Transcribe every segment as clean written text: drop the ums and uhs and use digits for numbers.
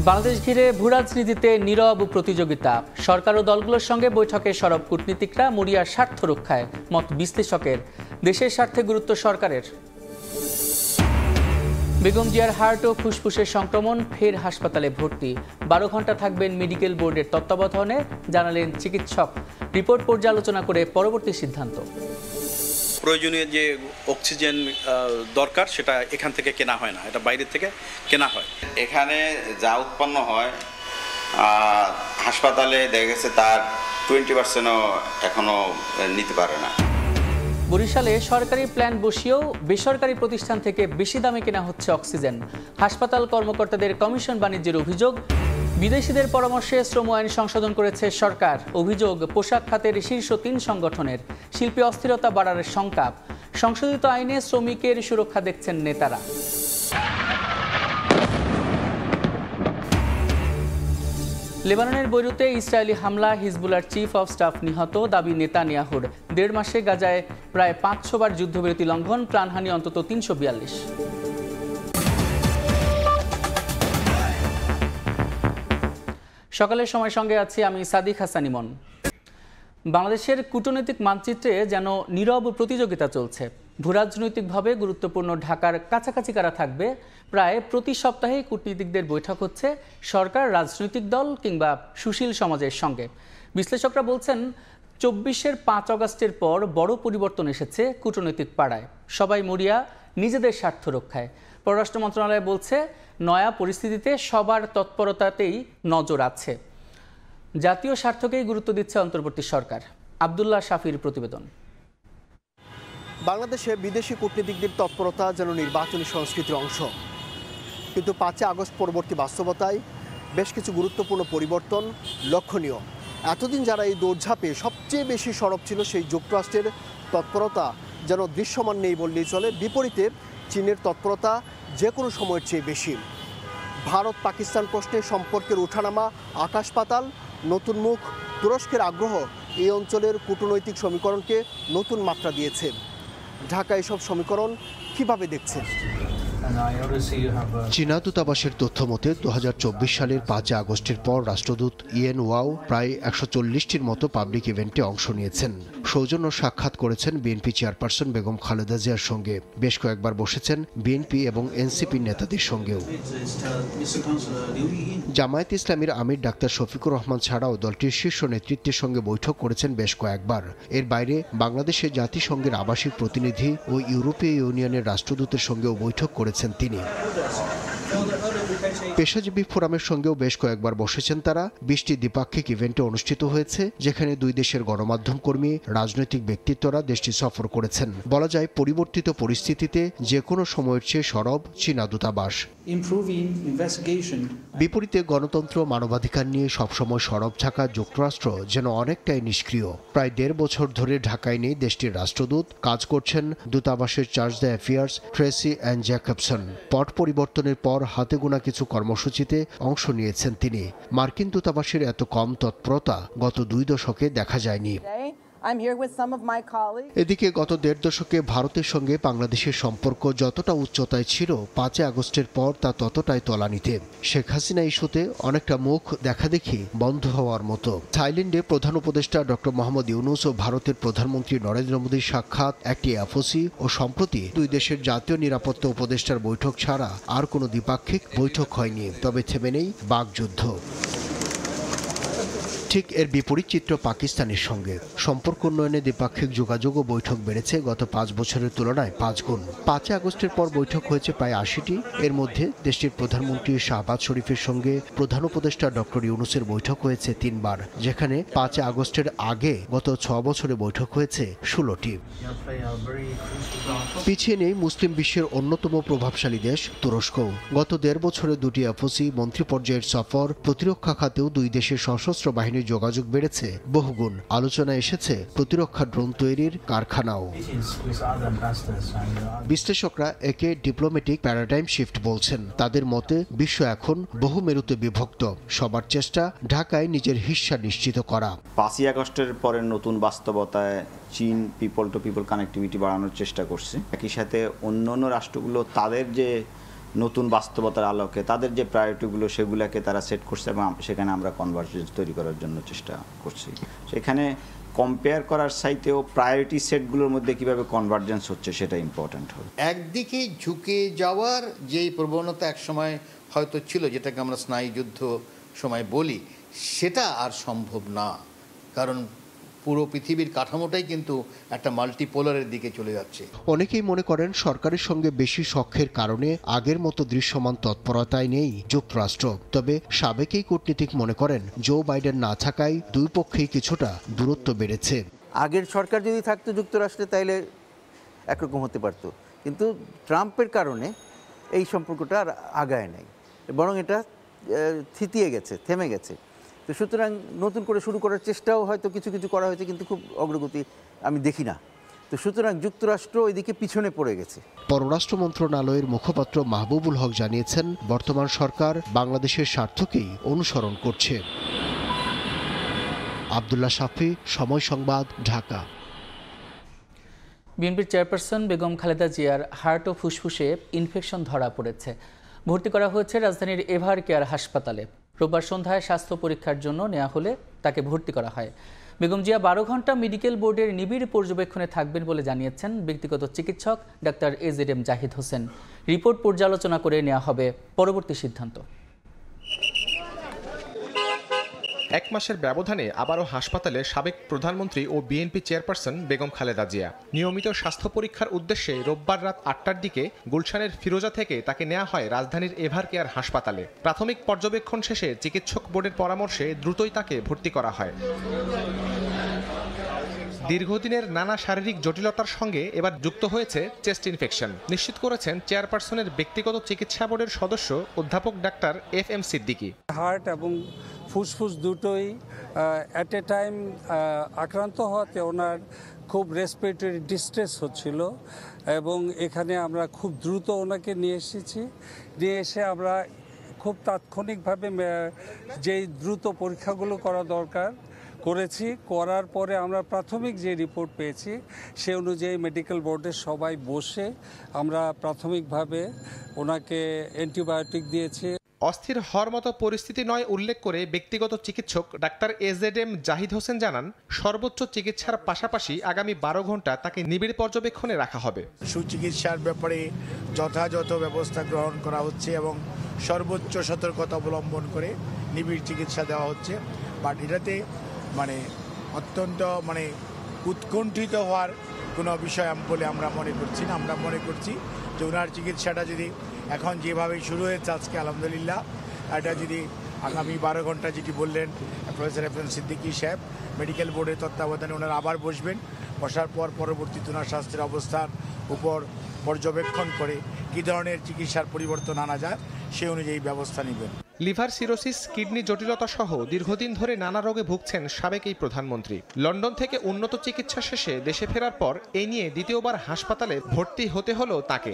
বাংলাদেশ ঘিরে ভূরাজনীতিতে নীরব প্রতিযোগিতা। সরকার ও দলগুলোর সঙ্গে বৈঠকে সরব কূটনীতিকরা, মরিয়ার স্বার্থ রক্ষায় মত বিশ্লেষকের। দেশের স্বার্থে গুরুত্ব সরকারের। বেগম জিয়ার হার্ট ও ফুসফুসের সংক্রমণ, ফের হাসপাতালে ভর্তি। 12 ঘন্টা থাকবেন মেডিকেল বোর্ডের তত্ত্বাবধানে, জানালেন চিকিৎসক। রিপোর্ট পর্যালোচনা করে পরবর্তী সিদ্ধান্ত। প্রয়োজনীয় যে অক্সিজেন দরকার সেটা এখান থেকে কেনা হয় না, এটা বাইরে থেকে কেনা হয়। এখানে যা উৎপন্ন হয় হাসপাতালে দেখা গেছে তার 20%ও এখনো নিতে পারে না। বরিশালে সরকারি প্ল্যান বসিয়েও বেসরকারি প্রতিষ্ঠান থেকে বেশি দামে কেনা হচ্ছে অক্সিজেন। হাসপাতাল কর্মকর্তাদের কমিশন বাণিজ্যের অভিযোগ। বিদেশিদের পরামর্শে শ্রম আইন সংশোধন করেছে সরকার। অভিযোগ পোশাক খাতের শীর্ষ 3 সংগঠনের। শিল্পে অস্থিরতা বাড়ার শঙ্কা। সংশোধিত আইনে শ্রমিকের সুরক্ষা দেখছেন নেতারা। লেবাননের বৈরুতে ইসরায়েলি হামলা, হিজবুল্লাহর চিফ অব স্টাফ নিহত, দাবি নেতানিয়াহুর। 1.5 মাসে গাজায় প্রায় 500 বার যুদ্ধবিরতি লঙ্ঘন, প্রাণহানি অন্তত 342। সকালের সময় সঙ্গে আছি আমি সাদিক হাসান ইমন। বাংলাদেশের কূটনৈতিক মানচিত্রে যেন নীরব প্রতিযোগিতা চলছে। ভূরাজনৈতিকভাবে গুরুত্বপূর্ণ ঢাকার কাছাকাছি কারা থাকবে, প্রায় প্রতি সপ্তাহে কূটনীতিকদের বৈঠক হচ্ছে সরকার, রাজনৈতিক দল কিংবা সুশীল সমাজের সঙ্গে। বিশ্লেষকরা বলছেন 24-এর 5 আগস্টের পর বড় পরিবর্তন এসেছে কূটনৈতিক পাড়ায়। সবাই মরিয়া নিজেদের স্বার্থ রক্ষায়। পররাষ্ট্র মন্ত্রণালয় বলছে নয়া পরিস্থিতিতে সবার তৎপরতাতেই নজর আছে। জাতীয় স্বার্থকেই গুরুত্ব দিচ্ছে অন্তর্বর্তী সরকার। আব্দুল্লাহ শাফির প্রতিবেদন। বাংলাদেশে বিদেশি কূটনীতিকদের তৎপরতা যেন নির্বাচনী সংস্কৃতির অংশ, কিন্তু 5 আগস্ট পরবর্তী বাস্তবতায় বেশ কিছু গুরুত্বপূর্ণ পরিবর্তন লক্ষণীয়। এতদিন যারা এই দৌড়ঝাঁপে সবচেয়ে বেশি সরব ছিল, সেই যুক্তরাষ্ট্রের তৎপরতা যেন দৃশ্যমান নেই বললেই চলে। বিপরীতে চীনের তৎপরতা যে কোনো সময়ের চেয়ে বেশি। ভারত পাকিস্তান প্রশ্নে সম্পর্কের ওঠানামা আকাশ পাতাল। নতুন মুখ, তুরস্কের আগ্রহ এই অঞ্চলের কূটনৈতিক সমীকরণকে নতুন মাত্রা দিয়েছে। ঢাকা এসব সমীকরণ কিভাবে দেখছে? চীনা দূতাবাসের তথ্য মতে 2024 সালের 5 আগস্টের পর রাষ্ট্রদূত ইয়েন ওয়াও প্রায় 140টির মতো পাবলিক ইভেন্টে অংশ নিয়েছেন। সৌজন্য সাক্ষাৎ করেছেন বিএনপি চেয়ারপারসন বেগম খালেদা জিয়ার সঙ্গে। বেশ কয়েকবার বসেছেন বিএনপি এবং এনসিপি নেতাদের সঙ্গেও। জামায়াত ইসলামীর আমির ডাক্তার শফিকুর রহমান ছাড়াও দলটির শীর্ষ নেতৃত্বের সঙ্গে বৈঠক করেছেন বেশ কয়েকবার। এর বাইরে বাংলাদেশে জাতিসংঘের আবাসিক প্রতিনিধি ও ইউরোপীয় ইউনিয়নের রাষ্ট্রদূতের সঙ্গেও বৈঠক করেছেন তিনি। পেশাজীবী ফোরামের সঙ্গেও বেশ কয়েকবার বসেছেন তারা। 20টি দ্বিপাক্ষিক ইভেন্টে অনুষ্ঠিত হয়েছে, যেখানে 2 দেশের গণমাধ্যম কর্মী, রাজনৈতিক ব্যক্তিত্বরা দেশটি সফর করেছেন। বলা যায় পরিবর্তিত পরিস্থিতিতে যে কোনো সময়ের চেয়ে সরব চীনা দূতাবাস। বিপরীতে গণতন্ত্র, মানবাধিকার নিয়ে সবসময় সরব থাকা যুক্তরাষ্ট্র যেন অনেকটাই নিষ্ক্রিয়। প্রায় 1.5 বছর ধরে ঢাকায় নেই দেশটির রাষ্ট্রদূত। কাজ করছেন দূতাবাসের charge d' affaires Tracey Ann Jacobson. পট পরিবর্তনের পর হাতে গোনা কিছু কর্মসূচিতে অংশ নিয়েছেন তিনি। মার্কিন দূতাবাসের এত কম তৎপরতা গত 2 দশকে দেখা যায়নি। এদিকে গত 1.5 দশকে ভারতের সঙ্গে বাংলাদেশের সম্পর্ক যতটা উচ্চতায় ছিল, 5 আগস্টের পর তা ততটাই তলানিতে। শেখ হাসিনা ইস্যুতে অনেকটা মুখ দেখাদেখি বন্ধ হওয়ার মতো। থাইল্যান্ডে প্রধান উপদেষ্টা ডক্টর মোহাম্মদ ইউনূস ও ভারতের প্রধানমন্ত্রী নরেন্দ্র মোদীর সাক্ষাৎ, একটি এফওসি ও সম্প্রতি 2 দেশের জাতীয় নিরাপত্তা উপদেষ্টার বৈঠক ছাড়া আর কোনো দ্বিপাক্ষিক বৈঠক হয়নি। তবে থেমে নেই বাকযুদ্ধ। ঠিক এর বিপরীত চিত্র পাকিস্তানের সঙ্গে। সম্পর্ক উন্নয়নে দ্বিপাক্ষিক যোগাযোগ ও বৈঠক বেড়েছে গত 5 বছরের তুলনায় 5 গুণ। 5 আগস্টের পর বৈঠক হয়েছে প্রায় 80টি। এর মধ্যে দেশটির প্রধানমন্ত্রী শাহবাজ শরীফের সঙ্গে প্রধান উপদেষ্টা ডক্টর ইউনূসের বৈঠক হয়েছে 3 বার, যেখানে 5 আগস্টের আগে গত 6 বছরে বৈঠক হয়েছে 16টি। পিছিয়ে নেই মুসলিম বিশ্বের অন্যতম প্রভাবশালী দেশ তুরস্ক। গত 1.5 বছরে 2টি এফওসি, মন্ত্রী পর্যায়ের সফর, প্রতিরক্ষা খাতেও 2 দেশের সশস্ত্র বাহিনীর যোগাযোগ বেড়েছে বহুগুণ। আলোচনায় এসেছে প্রতিরক্ষা ড্রোন তৈরির কারখানাও। বিশ্লেষকরা একে ডিপ্লোম্যাটিক প্যারাডাইম শিফট বলছেন। তাদের মতে বিশ্ব এখন বহু মেরুতে বিভক্ত। সবার চেষ্টা ঢাকায় নিজের হিস্সা নিশ্চিত করা। 5 আগস্টের পরের নতুন বাস্তবতায় চীন পিপল টু পিপল কানেক্টিভিটি বাড়ানোর চেষ্টা করছে। একই সাথে অন্যান্য রাষ্ট্রগুলো তাদের যে নতুন বাস্তবতার আলোকে তাদের যে প্রায়োরিটিগুলো সেগুলোকে তারা সেট করছে এবং সেখানে আমরা কনভার্জেন্স তৈরি করার জন্য চেষ্টা করছি। সেখানে কম্পেয়ার করার চাইতেও প্রায়োরিটি সেটগুলোর মধ্যে কিভাবে কনভার্জেন্স হচ্ছে সেটা ইম্পর্ট্যান্ট হবে। একদিকে ঝুঁকে যাওয়ার যেই প্রবণতা একসময় হয়তো ছিল, যেটাকে আমরা স্নায়ুযুদ্ধ সময় বলি, সেটা আর সম্ভব না, কারণ পুরো পৃথিবীর কাঠামোটাই কিন্তু একটা মাল্টিপোলারের দিকে চলে যাচ্ছে। অনেকেই মনে করেন সরকারের সঙ্গে বেশি সখ্যের কারণে আগের মতো দৃশ্যমান তৎপরতায় নেই যুক্তরাষ্ট্র। তবে সাবেক এই কূটনীতিক মনে করেন জো বাইডেন না থাকায় দুই পক্ষেই কিছুটা দূরত্ব বেড়েছে। আগের সরকার যদি থাকতো যুক্তরাষ্ট্রে তাইলে একরকম হতে পারতো, কিন্তু ট্রাম্পের কারণে এই সম্পর্কটা আর আগায় নাই, বরং এটা থিতিয়ে গেছে, থেমে গেছে। তো সুতরাং নতুন করে শুরু করার চেষ্টাও হয়তো কিছু কিছু করা হয়েছে, কিন্তু খুব অগ্রগতি আমি দেখি না। তো সুতরাং যুক্তরাষ্ট্র ওইদিকে পিছনে পড়ে গেছে। পররাষ্ট্র মন্ত্রণালয়ের মুখপাত্র মাহবুবুল হক জানিয়েছেন, বর্তমান সরকার বাংলাদেশের স্বার্থকেই অনুসরণ করছে। আব্দুল্লাহ শাফি, সময় সংবাদ, ঢাকা। বিএনপির চেয়ারপারসন বেগম খালেদা জিয়ার হার্ট ও ফুসফুসে ইনফেকশন ধরা পড়েছে। ভর্তি করা হয়েছে রাজধানীর এভার কেয়ার হাসপাতালে। রোববার সন্ধ্যায় স্বাস্থ্য পরীক্ষার জন্য নেওয়া হলে তাকে ভর্তি করা হয়। বেগম জিয়া 12 ঘন্টা মেডিকেল বোর্ডের নিবিড় পর্যবেক্ষণে থাকবেন বলে জানিয়েছেন ব্যক্তিগত চিকিৎসক doctor AZM Zahid Hossain. Report পর্যালোচনা করে নেওয়া হবে পরবর্তী সিদ্ধান্ত। এক মাসের ব্যবধানে আবারও হাসপাতালে সাবেক প্রধানমন্ত্রী ও বিএনপি চেয়ারপারসন বেগম খালেদা জিয়া। নিয়মিত স্বাস্থ্য পরীক্ষার উদ্দেশ্যে রোববার রাত 8টার দিকে গুলশানের ফিরোজা থেকে তাকে নেওয়া হয় রাজধানীর এভার কেয়ার হাসপাতালে। প্রাথমিক পর্যবেক্ষণ শেষে চিকিৎসক বোর্ডের পরামর্শে দ্রুতই তাকে ভর্তি করা হয়। দীর্ঘদিনের নানা শারীরিক জটিলতার সঙ্গে এবার যুক্ত হয়েছে চেস্ট ইনফেকশন, নিশ্চিত করেছেন চেয়ারপারসনের ব্যক্তিগত চিকিৎসা বোর্ডের সদস্য অধ্যাপক ডাক্তার FM সিদ্দিকী। হার্ট এবং ফুসফুস দুটোই অ্যাট এ টাইম আক্রান্ত হওয়াতে ওনার খুব রেসপিরেটরি ডিস্ট্রেস হচ্ছিল এবং এখানে আমরা খুব দ্রুত ওনাকে নিয়ে এসে আমরা খুব তাৎক্ষণিকভাবে যেই দ্রুত পরীক্ষাগুলো করা দরকার করার পরে আমরা প্রাথমিক যে রিপোর্ট পেয়েছি সে অনুযায়ী মেডিকেল বোর্ডের সবাই বসে আমরা প্রাথমিকভাবে ওনাকে অ্যান্টিবায়োটিক দিয়েছি। অস্থির হওয়ার মতো পরিস্থিতি নয় উল্লেখ করে ব্যক্তিগত চিকিৎসক ডাক্তার AZM জাহিদ হোসেন জানান, সর্বোচ্চ চিকিৎসার পাশাপাশি আগামী 12 ঘন্টা তাকে নিবিড় পর্যবেক্ষণে রাখা হবে। সুচিকিৎসার ব্যাপারে যথাযথ ব্যবস্থা গ্রহণ করা হচ্ছে এবং সর্বোচ্চ সতর্কতা অবলম্বন করে নিবিড় চিকিৎসা দেওয়া হচ্ছে। বাট এটাতে অত্যন্ত উৎকণ্ঠিত হওয়ার কোনো বিষয় বলে আমরা মনে করছি না। আমরা মনে করছি যে ওনার চিকিৎসাটা যদি এখন যেভাবে শুরু হয়েছে আজকে আলহামদুলিল্লাহ, এটা যদি আগামী 12 ঘন্টা যেটি বললেন প্রফেসর FM সিদ্দিকী সাহেব, মেডিকেল বোর্ডের তত্ত্বাবধানে ওনারা আবার বসার পর পরবর্তীতে ওনার স্বাস্থ্যের অবস্থার উপর পর্যবেক্ষণ করে কী ধরনের চিকিৎসার পরিবর্তন আনা যায় সেই অনুযায়ী ব্যবস্থা নেবেন। লিভার সিরোসিস, কিডনি জটিলতা সহ দীর্ঘদিন ধরে নানা রোগে ভুগছেন সাবেক এই প্রধানমন্ত্রী। লন্ডন থেকে উন্নত চিকিৎসা শেষে দেশে ফেরার পর এই নিয়ে দ্বিতীয়বার হাসপাতালে ভর্তি হতে হলো তাকে।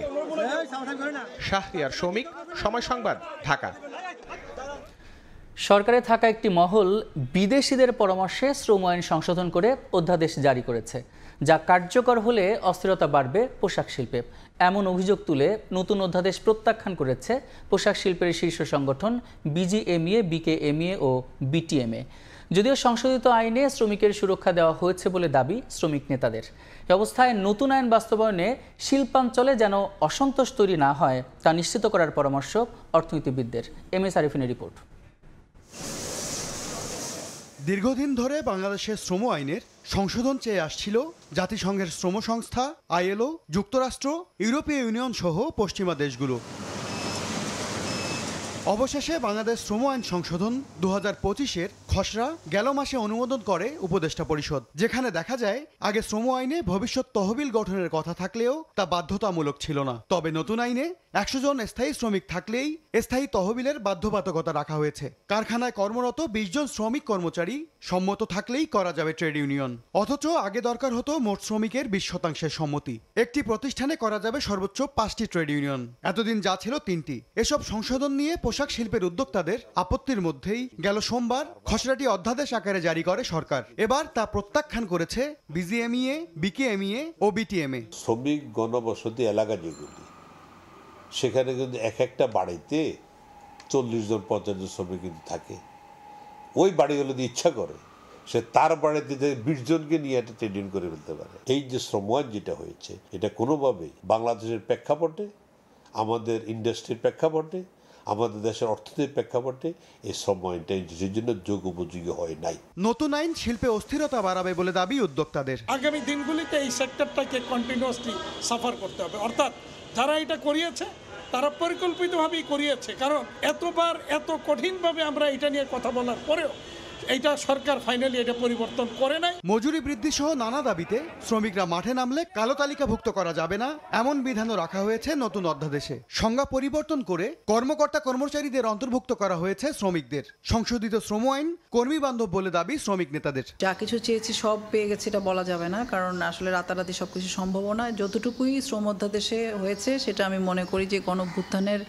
শাহরিয়ার শৌমিক, সময় সংবাদ, ঢাকা। সরকারে থাকা একটি মহল বিদেশিদের পরামর্শে শ্রম আইন সংশোধন করে অধ্যাদেশ জারি করেছে, যা কার্যকর হলে অস্থিরতা বাড়বে পোশাক শিল্পে। এমন অভিযোগ তুলে নতুন অধ্যাদেশ প্রত্যাখ্যান করেছে পোশাক শিল্পের শীর্ষ সংগঠন BGMEA, BKMEA ও BTMA। যদিও সংশোধিত আইনে শ্রমিকের সুরক্ষা দেওয়া হয়েছে বলে দাবি শ্রমিক নেতাদের। এ অবস্থায় নতুন আইন বাস্তবায়নে শিল্পাঞ্চলে যেন অসন্তোষ তৈরি না হয় তা নিশ্চিত করার পরামর্শ অর্থনীতিবিদদের। MS আরিফিনের report. দীর্ঘদিন ধরে বাংলাদেশের শ্রম আইনের সংশোধন চেয়ে আসছিল জাতিসংঘের শ্রম সংস্থা, ILO, যুক্তরাষ্ট্র, ইউরোপীয় ইউনিয়ন সহ পশ্চিমা দেশগুলো। অবশেষে বাংলাদেশ শ্রম আইন সংশোধন 2025-এর খসড়া গেল মাসে অনুমোদন করে উপদেষ্টা পরিষদ, যেখানে দেখা যায় আগে শ্রম আইনে ভবিষ্যৎ তহবিল গঠনের কথা থাকলেও তা বাধ্যতামূলক ছিল না। তবে নতুন আইনে 100 জন স্থায়ী শ্রমিক থাকলেই স্থায়ী তহবিলের বাধ্যবাধকতা রাখা হয়েছে। কারখানায় কর্মরত 20 জন শ্রমিক কর্মচারী সম্মত থাকলেই করা যাবে ট্রেড ইউনিয়ন, অথচ আগে দরকার হতো মোট শ্রমিকের 20% সম্মতি। একটি প্রতিষ্ঠানে করা যাবে সর্বোচ্চ 5টি ট্রেড ইউনিয়ন, এতদিন যা ছিল 3টি। এসব সংশোধন নিয়ে পোশাক শিল্পের উদ্যোক্তাদের আপত্তির মধ্যেই গেল সোমবার খসড়াটি অধ্যাদেশ আকারে জারি করে সরকার। এবার তা প্রত্যাখ্যান করেছে BGMEA, BKMEA ও BTMA। শ্রমিক গণবসতি এলাকা যেগুলি সেখানে কিন্তু এক একটা বাড়িতে 40 জন 50 জন শ্রমিক কিন্তু থাকে। ওই বাড়িগুলো যদি ইচ্ছা করে সে তার বাড়িতে 20 জনকে নিয়ে একটা ট্রেনিং করে ফেলতে পারে। এই যে শ্রম আইন যেটা হয়েছে এটা কোনোভাবেই বাংলাদেশের প্রেক্ষাপটে, আমাদের ইন্ডাস্ট্রির প্রেক্ষাপটে, আমাদের দেশের অর্থনীতির প্রেক্ষাপটে এই শ্রম আইনটা দেশের জন্য যোগ্য উপযোগী হয় নাই। নতুন আইন শিল্পে অস্থিরতা বাড়াবে বলে দাবি উদ্যোক্তাদের। আগামী দিনগুলিতে এই সেক্টরটাকে কন্টিনিউয়াসলি সাফার করতে হবে, অর্থাৎ যারা এটা করিয়েছে তারা পরিকল্পিতভাবেই করিয়েছে, কারণ এতবার এত কঠিনভাবে আমরা এটা নিয়ে কথা বলার পরেও এইটা সরকার ফাইনালি এটা পরিবর্তন করে নাই। মজুরি বৃদ্ধি সহ নানা দাবিতে শ্রমিকরা মাঠে নামলে কালো তালিকাভুক্ত করা যাবে না এমন বিধানও রাখা হয়েছে নতুন অধ্যাদেশে। সংজ্ঞা পরিবর্তন করে কর্মকর্তা কর্মচারীদের অন্তর্ভুক্ত করা হয়েছে শ্রমিকদের। সংশোধিত শ্রম আইন কর্মী বান্ধব বলে দাবি শ্রমিক নেতাদের। যা কিছু চেয়েছি সব পেয়ে গেছে এটা বলা যাবে না, কারণ আসলে রাতারাতি সবকিছু সম্ভব নয়। যতটুকুই শ্রম অধ্যাদেশে হয়েছে সেটা আমি মনে করি যে গণঅভ্যুত্থানের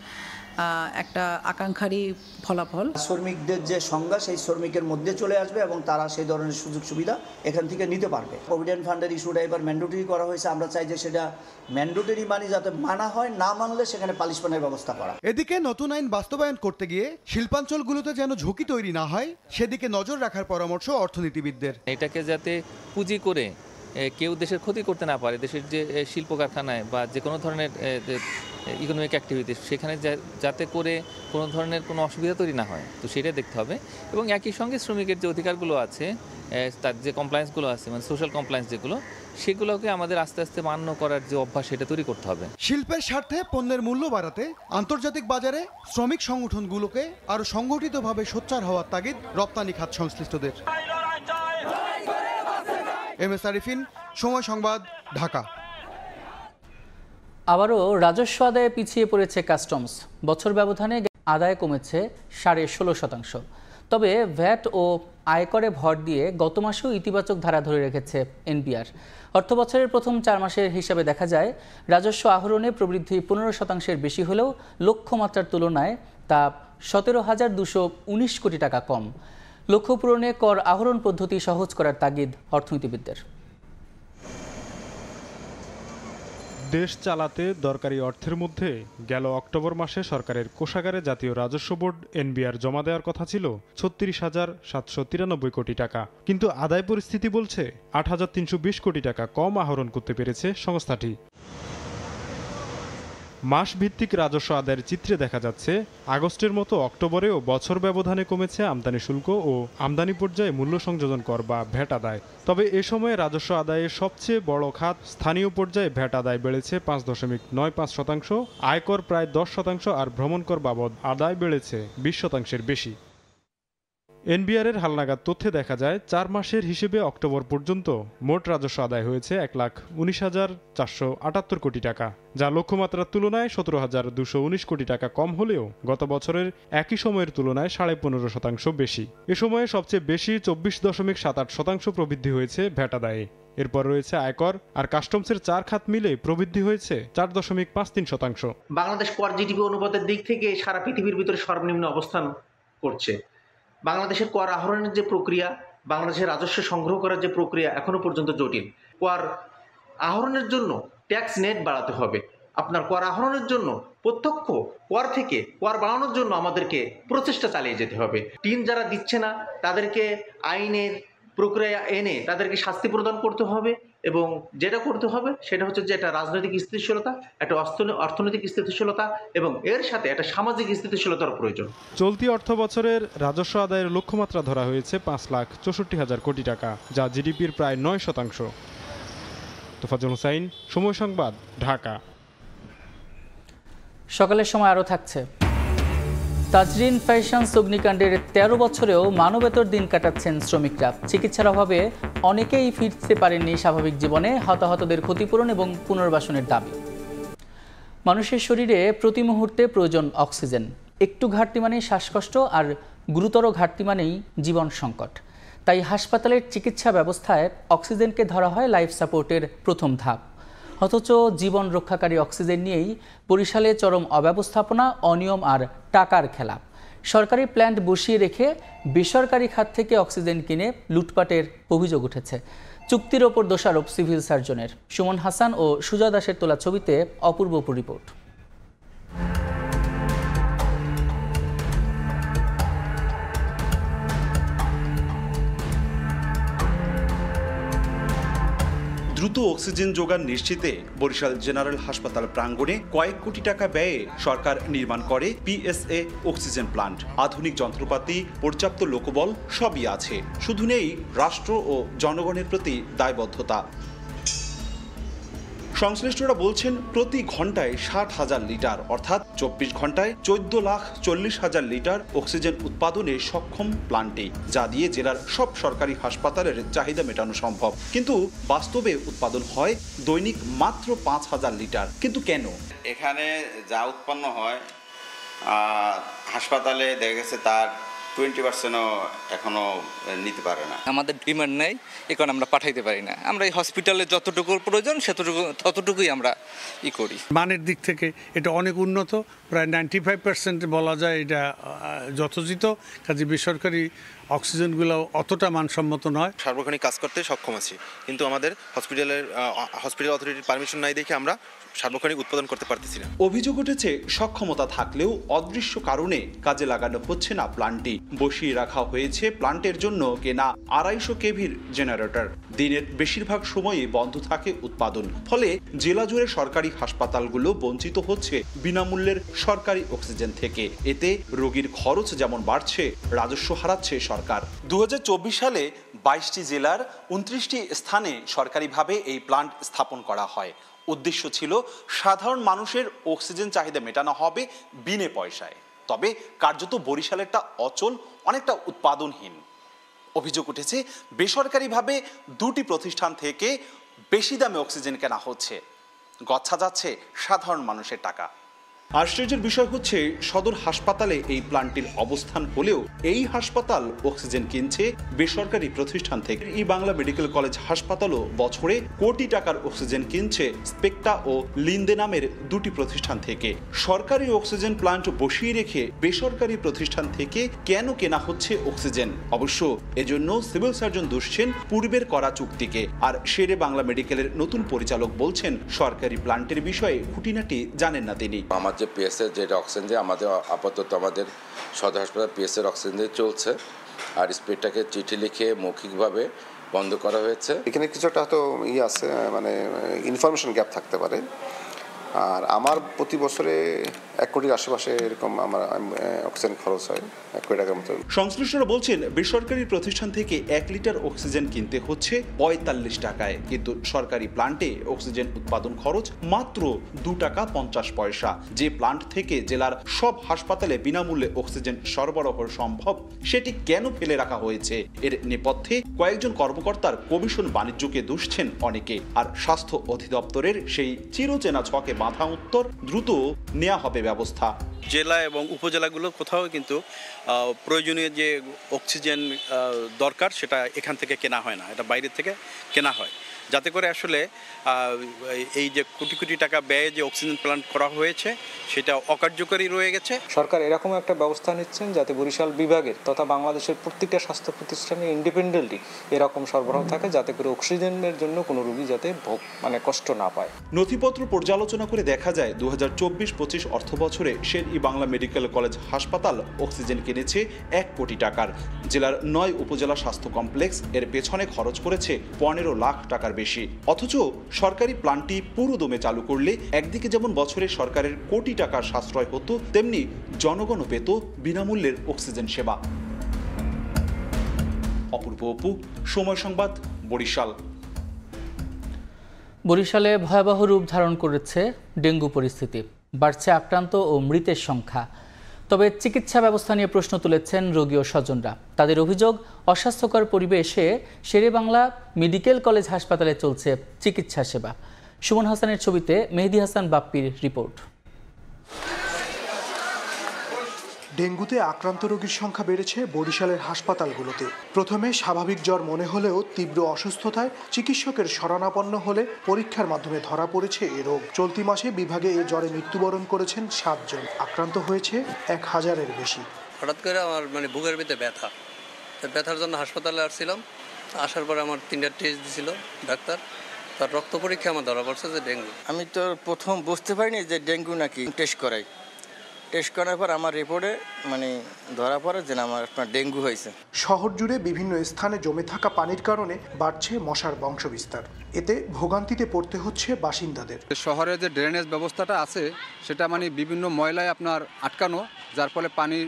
একটা আকাঙ্ক্ষারই ফলাফল। শ্রমিকদের যে সংজ্ঞা সেই শ্রমিকের মধ্যে চলে আসবে এবং তারা সেই ধরনের সুযোগ সুবিধা এখান থেকে নিতে পারবে। প্রভিডেন্ট ফান্ডের ইস্যুটা এবার ম্যান্ডেটরি করা হয়েছে। আমরা চাই যে সেটা ম্যান্ডেটরি মানে যাতে মানা হয়, না মানলে সেখানে পানিশমেন্টের ব্যবস্থা করা। এদিকে নতুন আইন বাস্তবায়ন করতে গিয়ে শিল্পাঞ্চলগুলোতে যেন ঝুঁকি তৈরি না হয় সেদিকে নজর রাখার পরামর্শ অর্থনীতিবিদদের। এটাকে যাতে পুঁজি করে কেউ দেশের ক্ষতি করতে না পারে, দেশের যে শিল্প কারখানায় বা যে কোনো ধরনের ইকোনমিক অ্যাক্টিভিটিস সেখানে যাতে করে কোনো ধরনের কোনো অসুবিধা তৈরি না হয়, তো সেটা দেখতে হবে। এবং একই সঙ্গে শ্রমিকের যে অধিকারগুলো আছে, তার যে কমপ্লায়েন্সগুলো আছে, মানে সোশ্যাল কমপ্লায়েন্স যেগুলো, সেগুলোকে আমাদের আস্তে আস্তে মান্য করার যে অভ্যাস সেটা তৈরি করতে হবে। শিল্পের স্বার্থে পণ্যের মূল্য বাড়াতে আন্তর্জাতিক বাজারে শ্রমিক সংগঠনগুলোকে আরও সংগঠিতভাবে সোচ্চার হওয়ার তাগিদ রপ্তানি খাত সংশ্লিষ্টদের। MS আরিফিন, সময় সংবাদ, ঢাকা। আবারও রাজস্ব আদায়ে পিছিয়ে পড়েছে কাস্টমস। বছর ব্যবধানে আদায় কমেছে 16.5%। তবে ভ্যাট ও আয়করে ভর দিয়ে গত মাসেও ইতিবাচক ধারা ধরে রেখেছে এনবিআর। অর্থবছরের প্রথম 4 মাসের হিসাবে দেখা যায় রাজস্ব আহরণে প্রবৃদ্ধি 15%-এর বেশি হলেও লক্ষ্যমাত্রার তুলনায় তা 17,219 কোটি টাকা কম। লক্ষ্য পূরণে কর আহরণ পদ্ধতি সহজ করার তাগিদ অর্থনীতিবিদদের। দেশ চালাতে দরকারি অর্থের মধ্যে গেল অক্টোবর মাসে সরকারের কোষাগারে জাতীয় রাজস্ব বোর্ড এনবিআর জমা দেওয়ার কথা ছিল 36,793 কোটি টাকা, কিন্তু আদায় পরিস্থিতি বলছে 8,320 কোটি টাকা কম আহরণ করতে পেরেছে সংস্থাটি। মাস ভিত্তিক রাজস্ব আদায়ের চিত্রে দেখা যাচ্ছে আগস্টের মতো অক্টোবরেও বছর ব্যবধানে কমেছে আমদানি শুল্ক ও আমদানি পর্যায়ে মূল্য সংযোজন কর বা ভ্যাট আদায়। তবে এ সময়ে রাজস্ব আদায়ের সবচেয়ে বড় খাত স্থানীয় পর্যায়ে ভ্যাট আদায় বেড়েছে 5.95%, আয়কর প্রায় 10% আর ভ্রমণকর বাবদ আদায় বেড়েছে 20%-এর বেশি। এনবিআরের হালনাগাদ তথ্যে দেখা যায় 4 মাসের হিসেবে অক্টোবর পর্যন্ত মোট রাজস্ব আদায় হয়েছে 1,19,478 কোটি টাকা, যা লক্ষ্যমাত্রার তুলনায় 17,219 কোটি টাকা কম হলেও গত বছরের একই সময়ের তুলনায় 15.5% বেশি। এ সময়ে সবচেয়ে বেশি 24.78% প্রবৃদ্ধি হয়েছে ভ্যাট আদায়ে। এরপর রয়েছে আয়কর আর কাস্টমসের 4 খাত মিলে প্রবৃদ্ধি হয়েছে 4.53%। বাংলাদেশ কর জিডিপি অনুপাতের দিক থেকে সারা পৃথিবীর ভিতরে সর্বনিম্ন অবস্থান করছে। বাংলাদেশের কর আহরণের যে প্রক্রিয়া, বাংলাদেশের রাজস্ব সংগ্রহ করার যে প্রক্রিয়া এখনো পর্যন্ত জটিল। কর আহরণের জন্য ট্যাক্স নেট বাড়াতে হবে। আপনার কর আহরণের জন্য প্রত্যক্ষ কর থেকে কর বাড়ানোর জন্য আমাদেরকে প্রচেষ্টা চালিয়ে যেতে হবে। টিন যারা দিচ্ছে না তাদেরকে আইনের প্রক্রিয়া এনে তাদেরকে শাস্তি প্রদান করতে হবে, এবং যেটা করতে হবে সেটা হচ্ছে যে একটা রাজনৈতিক স্থিতিশীলতা, একটা অর্থনৈতিক স্থিতিশীলতা এবং এর সাথে একটা সামাজিক স্থিতিশীলতার প্রয়োজন। চলতি অর্থ বছরের রাজস্ব আদায়ের লক্ষ্যমাত্রা ধরা হয়েছে 5,64,000 কোটি টাকা, যা জিডিপির প্রায় 9%। তোফাজ্জল হোসাইন, সময় সংবাদ, ঢাকা। সকালের সময় আরও থাকছে। তাজরিন ফ্যাশনস অগ্নিকাণ্ডের 13 বছরেও মানবেতর দিন কাটাচ্ছেন শ্রমিকরা। চিকিৎসার অভাবে অনেকেই ফিরতে পারেননি স্বাভাবিক জীবনে। হতাহতদের ক্ষতিপূরণ এবং পুনর্বাসনের দাবি। মানুষের শরীরে প্রতি মুহূর্তে প্রয়োজন অক্সিজেন। একটু ঘাটতি মানেই শ্বাসকষ্ট, আর গুরুতর ঘাটতি মানেই জীবন সংকট। তাই হাসপাতালের চিকিৎসা ব্যবস্থায় অক্সিজেনকে ধরা হয় লাইফ সাপোর্টের প্রথম ধাপ। অথচ জীবন রক্ষাকারী অক্সিজেন নিয়েই বরিশালে চরম অব্যবস্থাপনা, অনিয়ম আর টাকার খেলা। সরকারি প্ল্যান্ট বসিয়ে রেখে বেসরকারি খাত থেকে অক্সিজেন কিনে লুটপাটের অভিযোগ উঠেছে। চুক্তির ওপর দোষারোপ সিভিল সার্জনের। সুমন হাসান ও সুজয় দাসের তোলা ছবিতে অপূর্ব রিপোর্ট। দ্রুত অক্সিজেন যোগান নিশ্চিতে বরিশাল জেনারেল হাসপাতাল প্রাঙ্গণে কয়েক কোটি টাকা ব্যয়ে সরকার নির্মাণ করে পিএসএ অক্সিজেন প্লান্ট। আধুনিক যন্ত্রপাতি, পর্যাপ্ত লোকবল সবই আছে, শুধু নেই রাষ্ট্র ও জনগণের প্রতি দায়বদ্ধতা। সংশ্লিষ্টরা বলছেন প্রতি ঘন্টায় 60,000 লিটার অর্থাৎ 24 ঘন্টায় 14,40,000 লিটার অক্সিজেন উৎপাদনে সক্ষম প্লান্টটি, যা দিয়ে জেলার সব সরকারি হাসপাতালের চাহিদা মেটানো সম্ভব। কিন্তু বাস্তবে উৎপাদন হয় দৈনিক মাত্র 5,000 লিটার। কিন্তু কেন? এখানে যা উৎপন্ন হয় হাসপাতালে দেখা গেছে তার 20%ও এখনো নিতে পারে না। আমাদের ডিমান্ড নেই, এ কারণে আমরা পাঠাইতে পারি না। আমরা এই হসপিটালে যতটুকু প্রয়োজন ততটুকুই আমরা করি। মানের দিক থেকে এটা অনেক উন্নত, প্রায় 95% বলা যায় এটা যথোচিত। কাজে বেসরকারি অক্সিজেনগুলো অতটা মানসম্মত নয়। সার্বক্ষণিক কাজ করতে সক্ষম আছি, কিন্তু আমাদের হসপিটাল অথরিটির পারমিশন নাই দেখে আমরা সার্বক্ষণিক উৎপাদন করতে পারতেছি না। অভিযোগ উঠেছে সক্ষমতা থাকলেও অদৃশ্য কারণে কাজে লাগানো হচ্ছে না প্লান্টটি। বসিয়ে রাখা হয়েছে প্লান্টের জন্য কেনা 250 কেভির জেনারেটর। দিনের বেশিরভাগ সময়ই বন্ধ থাকে উৎপাদন, ফলে জেলা জুড়ে সরকারি হাসপাতালগুলো বঞ্চিত হচ্ছে বিনামূল্যের সরকারি অক্সিজেন থেকে। এতে রোগীর খরচ যেমন বাড়ছে, রাজস্ব হারাচ্ছে সরকার। 2024 সালে 22টি জেলার 29টি স্থানে সরকারিভাবে এই প্লান্ট স্থাপন করা হয়। উদ্দেশ্য ছিল সাধারণ মানুষের অক্সিজেন চাহিদা মেটানো হবে বিনে পয়সায়। তবে কার্যত বরিশালেরটা অচল, অনেকটা উৎপাদনহীন। অভিযোগ উঠেছে বেসরকারিভাবে 2টি প্রতিষ্ঠান থেকে বেশি দামে অক্সিজেন কেনা হচ্ছে, গচ্ছা যাচ্ছে সাধারণ মানুষের টাকা। আশ্চর্যের বিষয় হচ্ছে সদর হাসপাতালে এই প্লান্টটির অবস্থান হলেও এই হাসপাতাল অক্সিজেন কিনছে বেসরকারি প্রতিষ্ঠান থেকে। এই বাংলা মেডিকেল কলেজ হাসপাতালও বছরে কোটি টাকার অক্সিজেন কিনছে স্পেকটা ও লিন্দে নামের 2টি প্রতিষ্ঠান থেকে। সরকারি অক্সিজেন প্লান্ট বসিয়ে রেখে বেসরকারি প্রতিষ্ঠান থেকে কেন কেনা হচ্ছে অক্সিজেন? অবশ্য এজন্য সিভিল সার্জন দুষছেন পূর্বের করা চুক্তিকে। আর শেরে বাংলা মেডিকেলের নতুন পরিচালক বলছেন সরকারি প্লান্টের বিষয়ে খুঁটিনাটি জানেন না তিনি। যে পিএসএর যেটা অক্সিজেন দিয়ে আপাতত আমাদের সদর হাসপাতাল পিএসএর অক্সিজেন দিয়ে চলছে, আর স্পিডটাকে চিঠি লিখে মৌখিকভাবে বন্ধ করা হয়েছে। এখানে কিছুটা হয়তো আছে, মানে ইনফরমেশন গ্যাপ থাকতে পারে। আর আমার প্রতি বছরে 1 কোটির আশেপাশে এরকম আমার অক্সিজেন খরচ হয় 1 কোটি টাকার মতো। সংশ্লিষ্টরা বলছেন বেসরকারি প্রতিষ্ঠান থেকে 1 লিটার অক্সিজেন কিনতে হচ্ছে 45 টাকায়, কিন্তু সরকারি প্লান্টে অক্সিজেন উৎপাদন খরচ মাত্র 2 টাকা 50 পয়সা। যে প্লান্ট থেকে জেলার সব হাসপাতালে বিনামূল্যে অক্সিজেন সরবরাহ সম্ভব, সেটি কেন ফেলে রাখা হয়েছে? এর নেপথ্যে কয়েকজন কর্মকর্তার কমিশন বাণিজ্যকে দুষছেন অনেকে। আর স্বাস্থ্য অধিদপ্তরের সেই চিরচেনা ছকে বাঁধা উত্তর, দ্রুত নেওয়া হবে ব্যবস্থা। জেলা এবং উপজেলাগুলো কোথাও কিন্তু প্রয়োজনীয় যে অক্সিজেন দরকার সেটা এখান থেকে কেনা হয় না, এটা বাইরের থেকে কেনা হয়, যাতে করে আসলে এই যে কোটি কোটি টাকা ব্যয়ে যে অক্সিজেন প্লান্ট করা হয়েছে সেটা অকার্যকরী রয়ে গেছে। সরকার এরকম একটা ব্যবস্থা নিচ্ছেন যাতে বরিশাল বিভাগের তথা বাংলাদেশের প্রত্যেকটা স্বাস্থ্য প্রতিষ্ঠানে ইন্ডিপেন্ডেন্টলি এরকম সরবরাহ থাকে, যাতে করে অক্সিজেনের জন্য কোনো রোগী যাতে কষ্ট না পায়। নথিপত্র পর্যালোচনা করে দেখা যায় 2024-25 অর্থ বছরে শের-ই বাংলা মেডিকেল কলেজ হাসপাতাল অক্সিজেন কিনেছে 1 কোটি টাকার। জেলার 9 উপজেলা স্বাস্থ্য কমপ্লেক্স এর পেছনে খরচ করেছে 15 লাখ টাকার বেশি। অথচ সরকারি প্ল্যানটি পুরো দমে চালু করলে একদিকে যেমন বছরে সরকারের কোটি টাকার সাশ্রয় হতো, তেমনি জনগণও পেত বিনামূল্যের অক্সিজেন সেবা। অপূর্ব অপু, সময় সংবাদ, বরিশাল। বরিশালে ভয়াবহ রূপ ধারণ করেছে ডেঙ্গু পরিস্থিতি, বাড়ছে আক্রান্ত ও মৃতের সংখ্যা। তবে চিকিৎসা ব্যবস্থা নিয়ে প্রশ্ন তুলেছেন রোগী ও স্বজনরা। তাদের অভিযোগ, অস্বাস্থ্যকর পরিবেশে শেরেবাংলা মেডিকেল কলেজ হাসপাতালে চলছে চিকিৎসা সেবা। সুমন হাসানের ছবিতে মেহেদি হাসান বাপ্পির রিপোর্ট। ডেঙ্গুতে আক্রান্ত রোগীর সংখ্যা বেড়েছে বরিশালের হাসপাতালগুলোতে। প্রথমে স্বাভাবিক জ্বর মনে হলেও তীব্র অসুস্থতায় চিকিৎসকের শরণাপন্ন হলে পরীক্ষার মাধ্যমে ধরা পড়েছে এ রোগ। চলতি মাসে বিভাগে এ জ্বরে মৃত্যুবরণ করেছেন 7 জন, আক্রান্ত হয়েছে 1000-এর বেশি। হঠাৎ করে আমার বুকের ভিতরে ব্যথার জন্য হাসপাতালে আসছিলাম। আসার পরে আমার 3টা টেস্ট দিছিল ডাক্তার, তার রক্ত পরীক্ষা আমার ধরা পড়ছে যে ডেঙ্গু। আমি তো প্রথম বুঝতে পারিনি যে ডেঙ্গু নাকি, টেস্ট করাই টেস্ট করার পর আমার রিপোর্টে মানে ধরা পড়ে যে আমার আপনার ডেঙ্গু হয়েছে। শহর জুড়ে বিভিন্ন স্থানে জমে থাকা পানির কারণে বাড়ছে মশার বংশবিস্তার। এতে ভোগান্তিতে পড়তে হচ্ছে বাসিন্দাদের। শহরে যে ড্রেনেজ ব্যবস্থাটা আছে সেটা মানে বিভিন্ন ময়লায় আপনার আটকানো, যার ফলে পানির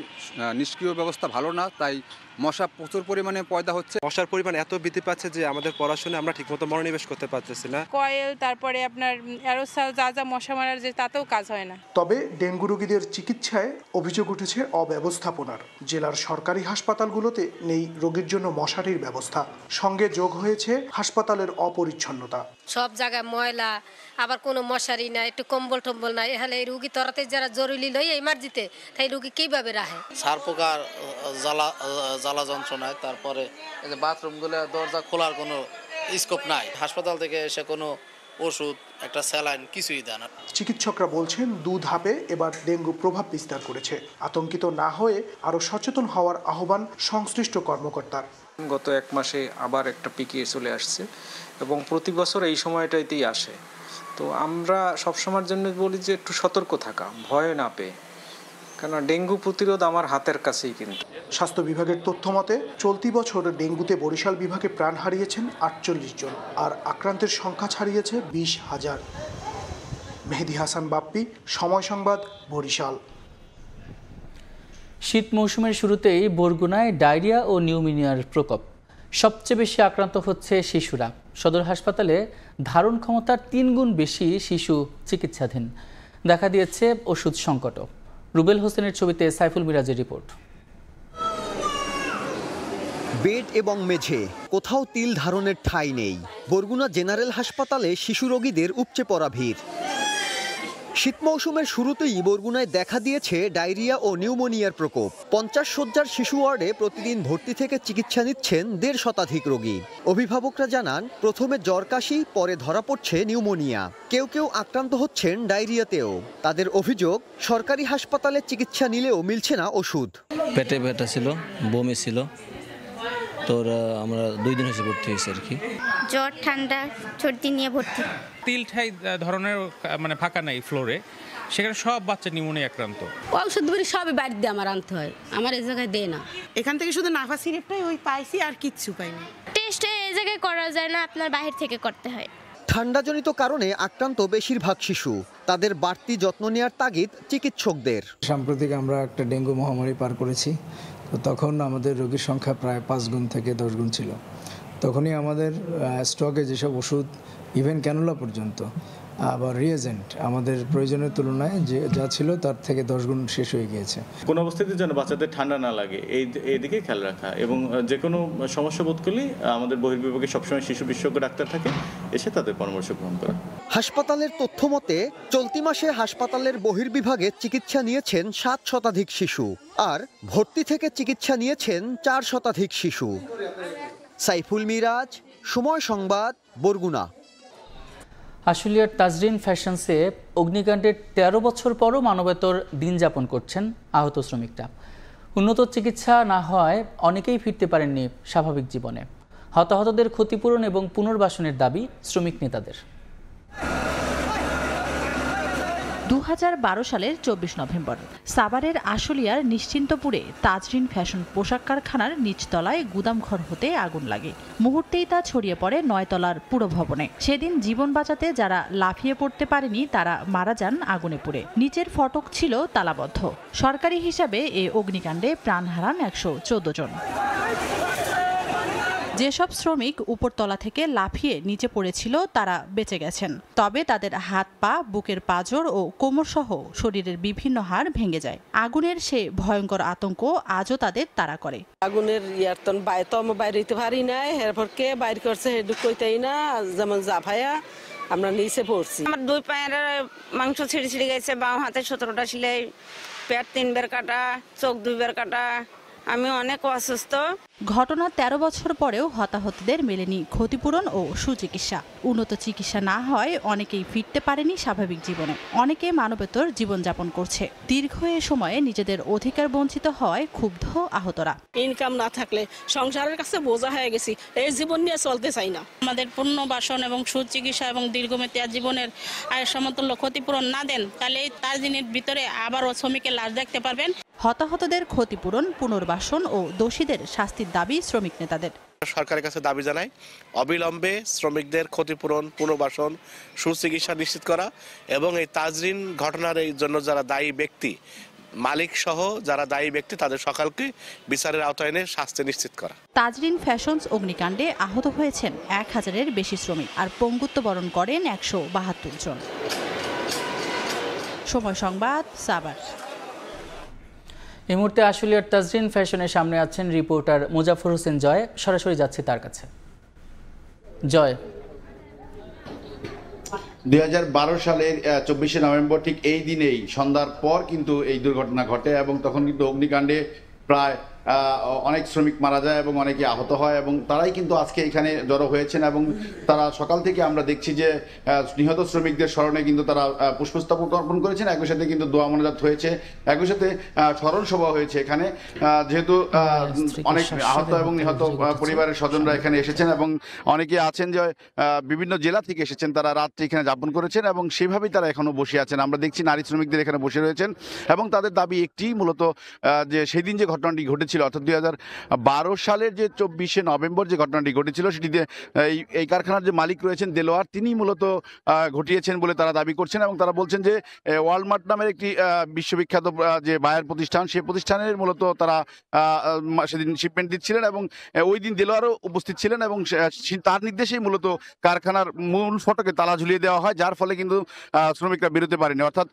নিষ্ক্রিয় ব্যবস্থা ভালো না, তাই মশা প্রচুর পরিমাণে পয়দা হচ্ছে। মশার পরিমাণ এত বৃদ্ধি পাচ্ছে যে আমাদের পড়াশোনায় আমরা ঠিকমতো মনোনিবেশ করতে পারতেছি না। কয়েল, তারপরে আপনার অ্যারোসল, যা যা মশা মারার যে তাতেও কাজ হয় না। তবে ডেঙ্গু রোগীদের চিকিৎসায় অভিযোগ উঠেছে অব্যবস্থাপনার। জেলার সরকারি হাসপাতালগুলোতে নেই রোগীর জন্য মশারির ব্যবস্থা, সঙ্গে যোগ হয়েছে হাসপাতালের অপরিচ্ছন্নতা। সব জায়গায় ময়লা, আবার কোনো মশারি নাই, একটু কম্বল টম্বল নাই। এখানে এই রুগী তরাতে যারা জরুরি লই ইমার্জিতে, তাই রুগী কিভাবে রাখে? সার পোকার জ্বালা যন্ত্রণায়, তারপরে এই যে বাথরুমগুলো দরজা খোলার কোনো স্কোপ নাই। হাসপাতাল থেকে এসে কোনো ওষুধ, একটা স্যালাইন কিছুই দেয় না। চিকিৎসকরা বলছেন 2 ধাপে এবার ডেঙ্গু প্রভাব বিস্তার করেছে। আতঙ্কিত না হয়ে আরও সচেতন হওয়ার আহ্বান সংশ্লিষ্ট কর্মকর্তার। গত 1 মাসে আবার একটা পিকিয়ে চলে আসছে এবং প্রতি বছর এই সময়টাতেই আসে। তো আমরা সবসময়ের জন্য বলি যে একটু সতর্ক থাকা, ভয় না পেয়ে, কেন ডেঙ্গু প্রতিরোধ আমার হাতের কাছেই। কিন্তু স্বাস্থ্য বিভাগের তথ্য মতে চলতি বছর ডেঙ্গুতে বরিশাল বিভাগে প্রাণ হারিয়েছেন 48 জন, আর আক্রান্তের সংখ্যা ছাড়িয়েছে 20,000। মেহেদি হাসান বাপ্পি, সময় সংবাদ, বরিশাল। শীত মৌসুমের শুরুতেই বরগুনায় ডায়রিয়া ও নিউমোনিয়ার প্রকোপ। সবচেয়ে বেশি আক্রান্ত হচ্ছে শিশুরা। সদর হাসপাতালে ধারণ ক্ষমতার 3 গুণ বেশি শিশু চিকিৎসাধীন। দেখা দিয়েছে ওষুধ সংকটও। রুবেল হোসেনের ছবিতে সাইফুল মিরাজের রিপোর্ট। বেড এবং মেঝে, কোথাও তিল ধারণের ঠাঁই নেই। বরগুনা জেনারেল হাসপাতালে শিশু রোগীদের উপচে পড়া ভিড়। শীত মৌসুমের শুরুতেই বরগুনায় দেখা দিয়েছে ডায়রিয়া ও নিউমোনিয়ার প্রকোপ। 50 শয্যার শিশু ওয়ার্ডে প্রতিদিন ভর্তি থেকে চিকিৎসা নিচ্ছেন 1.5 শতাধিক রোগী। অভিভাবকরা জানান, প্রথমে জ্বর কাশি, পরে ধরা পড়ছে নিউমোনিয়া। কেউ কেউ আক্রান্ত হচ্ছেন ডায়রিয়াতেও। তাদের অভিযোগ, সরকারি হাসপাতালে চিকিৎসা নিলেও মিলছে না ওষুধ। পেটে ব্যথা ছিল, বমি ছিল, তো আমরা 2 দিন হয়েছে ভর্তি হয়েছে আর কি। জ্বর, ঠান্ডা, সর্দি নিয়ে ভর্তি। তিল ঠাই ধরনের মানে ফাঁকা নাই ফ্লোরে, সেখানে সব বাচ্চা নিউমোনিয়া আক্রান্ত। ওষুধ বড়ি সবই বাড়ি দিয়ে আমার আনতে হয়, আমার এই জায়গায় দেয় না। এখান থেকে শুধু নাফা সিরাপটাই ওই পাইছি, আর কিচ্ছু পাইনি। টেস্ট এই জায়গায় করা যায় না, আপনার বাইরে থেকে করতে হয়। ঠান্ডাজনিত কারণে আক্রান্ত বেশিরভাগ শিশু। তাদের বাড়তি যত্ন নেওয়ার তাগিদ চিকিৎসকদের। সাম্প্রতিক আমরা একটা ডেঙ্গু মহামারী পার করেছি, তো তখন আমাদের রোগীর সংখ্যা প্রায় 5 গুণ থেকে 10 গুণ ছিল। তখনই আমাদের স্টকে যেসব ওষুধ, ইভেন ক্যানুলা পর্যন্ত, আবার রিয়েজেন্ট আমাদের প্রয়োজনের তুলনায় যে যা ছিল তার থেকে 10 গুণ শেষ হয়ে গিয়েছে। কোনো অবস্থাতে যেন বাচ্চাদের ঠান্ডা না লাগে এই দিকে খেয়াল রাখা, এবং যে কোনো সমস্যা বোধ করলেই আমাদের বহির্বিভাগে সবসময় শিশু বিশেষজ্ঞ ডাক্তার থাকে, এসে তাদের পরামর্শ গ্রহণ করা। হাসপাতালের তথ্য মতে চলতি মাসে হাসপাতালের বহির্বিভাগে চিকিৎসা নিয়েছেন 7 শতাধিক শিশু, আর ভর্তি থেকে চিকিৎসা নিয়েছেন 4 শতাধিক শিশু। সাইফুল মিরাজ, সময় সংবাদ, বরগুনা। আশুলিয়ার তাজরিন ফ্যাশনসে অগ্নিকাণ্ডের 13 বছর পরও মানবেতর দিন যাপন করছেন আহত শ্রমিকরা। উন্নত চিকিৎসা না হয় অনেকেই ফিরতে পারেননি স্বাভাবিক জীবনে। হতাহতদের ক্ষতিপূরণ এবং পুনর্বাসনের দাবি শ্রমিক নেতাদের। 2012 সালের 24 নভেম্বর সাভারের আশুলিয়ার নিশ্চিন্তপুরে তাজরিন ফ্যাশন পোশাক কারখানার নিচতলায় গুদামঘর হতে আগুন লাগে। মুহূর্তেই তা ছড়িয়ে পড়ে 9 তলার পুরো ভবনে। সেদিন জীবন বাঁচাতে যারা লাফিয়ে পড়তে পারেনি তারা মারা যান আগুনে পুড়ে। নিচের ফটক ছিল তালাবদ্ধ। সরকারি হিসাবে এ অগ্নিকাণ্ডে প্রাণ হারান 114 জন। যেসব শ্রমিক উপরতলা থেকে লাফিয়ে নিচে পড়েছিল তারা বেঁচে গেছেন, তবে তাদের হাত পা, বুকের পাঁজর ও কোমরসহ শরীরের বিভিন্ন হাড় ভেঙে যায়। আগুনের সে ভয়ঙ্কর আতঙ্ক আজও তাদের তাড়া করে। আগুনের ইয়ারতন বাইরে হইতে পারি নাই, এরপর কে বাইর করছে হেডুক কইতেই না, যেমন জাফায়া আমরা নিচে পড়ছি। আমার 2 পায়ের মাংস ছিঁড়ে গেছে, বাম হাতে 17টা সেলাই, পেট 3 বার কাটা, চোখ 2 বার কাটা, আমি অনেক অসুস্থ। ঘটনার ১৩ বছর পরেও হতাহতদের মেলেনি ক্ষতিপূরণ ও সুচিকিৎসা। উন্নত চিকিৎসা না হয় অনেকেই ফিরতে পারেনি স্বাভাবিক জীবনে। অনেকে মানবেতর জীবনযাপন করছে। দীর্ঘ এ সময়ে নিজেদের অধিকার বঞ্চিত হওয়ায় ক্ষুব্ধ আহতরা। ইনকাম না থাকলে সংসারের কাছে বোঝা হয়ে গেছি, এই জীবন নিয়ে চলতে চাই না। আমাদের পুনর্বাসন এবং সুচিকিৎসা এবং দীর্ঘমেয়াদী জীবনের আয়ের সমতুল্য ক্ষতিপূরণ না দেন, তাহলে এই 4 দিনের ভিতরে আবারও শ্রমিকের লাশ দেখতে পারবেন। হতাহতদের ক্ষতিপূরণ, পুনর্বাসন ও দোষীদের শাস্তির দাবি শ্রমিক নেতাদের। সরকারের কাছে দাবি জানাই অবিলম্বে শ্রমিকদের ক্ষতিপূরণ, পুনর্বাসন, সুচিকিৎসা নিশ্চিত করা এবং এই তাজরিন ঘটনার এই জন্য যারা দায়ী ব্যক্তি, মালিক সহ যারা দায়ী ব্যক্তি, তাদের সকলকে বিচারের আওতায় এনে শাস্তি নিশ্চিত করা। তাজরিন ফ্যাশনস অগ্নিকাণ্ডে আহত হয়েছেন 1000-এর বেশি শ্রমিক আর পঙ্গুত্ব বরণ করেন 172 জন। সময় সংবাদ, সাভার। এই মুহূর্তে আশুলিয়ার তাজরিন ফ্যাশনের সামনে আছেন রিপোর্টার মুজাফর হোসেন জয়। সরাসরি যাচ্ছি তার কাছে। জয়, 2012 সালের 24শে নভেম্বর ঠিক এই দিনেই সন্ধ্যার পর কিন্তু এই দুর্ঘটনা ঘটে এবং তখন কিন্তু অগ্নিকাণ্ডে প্রায় অনেক শ্রমিক মারা যায় এবং অনেকে আহত হয় এবং তারাই কিন্তু আজকে এখানে জড়ো হয়েছেন এবং তারা সকাল থেকে আমরা দেখছি যে নিহত শ্রমিকদের স্মরণে কিন্তু তারা পুষ্পস্তবক অর্পণ করেছেন। একই সাথে কিন্তু দোয়া মোনাজাত হয়েছে, একই সাথে স্মরণ সভা হয়েছে এখানে, যেহেতু অনেক আহত এবং নিহত পরিবারের স্বজনরা এখানে এসেছেন এবং অনেকে আছেন যে বিভিন্ন জেলা থেকে এসেছেন, তারা রাত্রি এখানে যাপন করেছেন এবং সেভাবেই তারা এখনো বসে আছেন। আমরা দেখছি নারী শ্রমিকদের এখানে বসে রয়েছেন এবং তাদের দাবি একটি, মূলত যে সেই দিন যে ঘটনাটি ঘটেছিল অর্থাৎ 2012 সালের যে 24শে নভেম্বর যে ঘটনাটি ঘটেছিল সেটিতে এই কারখানার যে মালিক রয়েছেন দেলোয়ার, তিনি মূলত ঘটিয়েছেন বলে তারা দাবি করছেন এবং তারা বলছেন যে ওয়ালমার্ট নামের একটি বিশ্ববিখ্যাত যে বায়ার প্রতিষ্ঠান, সেই প্রতিষ্ঠানের মূলত তারা সেদিন শিপমেন্ট দিচ্ছিলেন এবং ওই দিন দেলোয়ারও উপস্থিত ছিলেন এবং তার নির্দেশেই মূলত কারখানার মূল ফটকে তালা ঝুলিয়ে দেওয়া হয়, যার ফলে কিন্তু শ্রমিকরা বেরোতে পারেনি। অর্থাৎ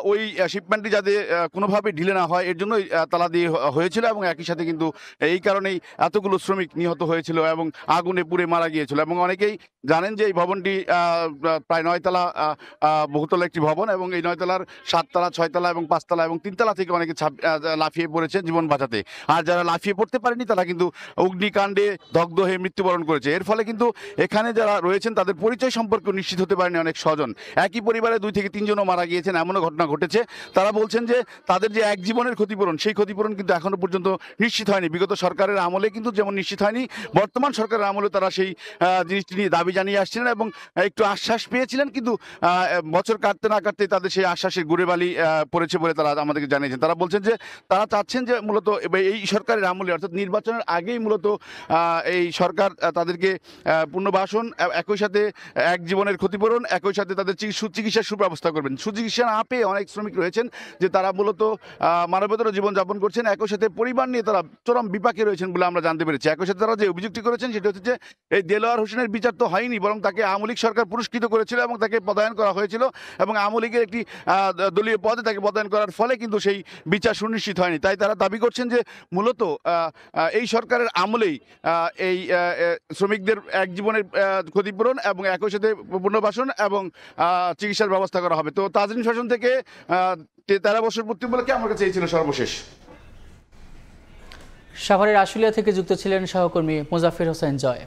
ওই শিপমেন্টটি যাতে কোনোভাবে ঢিলে না হয় এর জন্যই তালা দিয়ে হয়েছিল এবং একই সাথে কিন্তু এই কারণেই এতগুলো শ্রমিক নিহত হয়েছিল এবং আগুনে পুড়ে মারা গিয়েছিল। এবং অনেকেই জানেন যে এই ভবনটি প্রায় 9 তলা বহুতলা একটি ভবন এবং এই 9 তলার 7 তলা, 6 তলা এবং 5 তলা এবং 3 তলা থেকে অনেকে লাফিয়ে পড়েছেন জীবন বাঁচাতে। আর যারা লাফিয়ে পড়তে পারেনি তারা কিন্তু অগ্নিকাণ্ডে দগ্ধ হয়ে মৃত্যুবরণ করেছে। এর ফলে কিন্তু এখানে যারা রয়েছেন তাদের পরিচয় সম্পর্কে নিশ্চিত হতে পারেনি অনেক স্বজন। একই পরিবারে 2 থেকে 3 জনও মারা গিয়েছেন, এমনও ঘটনা ঘটেছে। তারা বলছেন যে তাদের যে এক জীবনের ক্ষতিপূরণ, সেই ক্ষতিপূরণ কিন্তু এখনো পর্যন্ত নিশ্চিত হয়নি। বিগত সরকারের আমলে কিন্তু যেমন নিশ্চিত হয়নি, বর্তমান সরকারের আমলে তারা সেই জিনিসটি নিয়ে দাবি জানিয়ে আসছিলেন এবং একটু আশ্বাস পেয়েছিলেন, কিন্তু বছর কাটতে না কাটতে তাদের সেই আশ্বাসের গুড়েবালি পড়েছে বলে তারা আমাদেরকে জানিয়েছেন। তারা বলছেন যে তারা চাচ্ছেন যে মূলত এই সরকারের আমলে অর্থাৎ নির্বাচনের আগেই মূলত এই সরকার তাদেরকে পুনর্বাসন, একই সাথে এক জীবনের ক্ষতিপূরণ, একই সাথে তাদের চিকিৎসার সুব্যবস্থা করবেন। সুচিকিৎসা না পেয়ে অনেক শ্রমিক রয়েছেন যে তারা মূলত মানবেতর জীবনযাপন করছেন, একই সাথে পরিবার নিয়ে তারা চরম বিপাকে রয়েছেন বলে আমরা জানতে পেরেছি। একই সাথে তারা যে অভিযোগটি করেছেন সেটা হচ্ছে যে এই দেলোয়ার হোসেনের বিচার তো হয়নি, বরং তাকে আওয়ামী লীগ সরকার পুরস্কৃত করেছিল এবং তাকে পদায়ন করা হয়েছিল এবং আওয়ামী লীগের একটি দলীয় পদে তাকে পদায়ন করার ফলে কিন্তু সেই বিচার সুনিশ্চিত হয়নি। তাই তারা দাবি করছেন যে মূলত এই সরকারের আমলেই এই শ্রমিকদের এক জীবনের ক্ষতিপূরণ এবং একই সাথে পুনর্বাসন এবং চিকিৎসার ব্যবস্থা করা হবে। তো তাজরিন ফ্যাশন থেকে 13 বছর পূর্তি উপলক্ষে আমার কাছে এই ছিল সর্বশেষ। সাভারের আশুলিয়া থেকে যুক্ত ছিলেন সহকর্মী মুজাফর হোসেন জয়।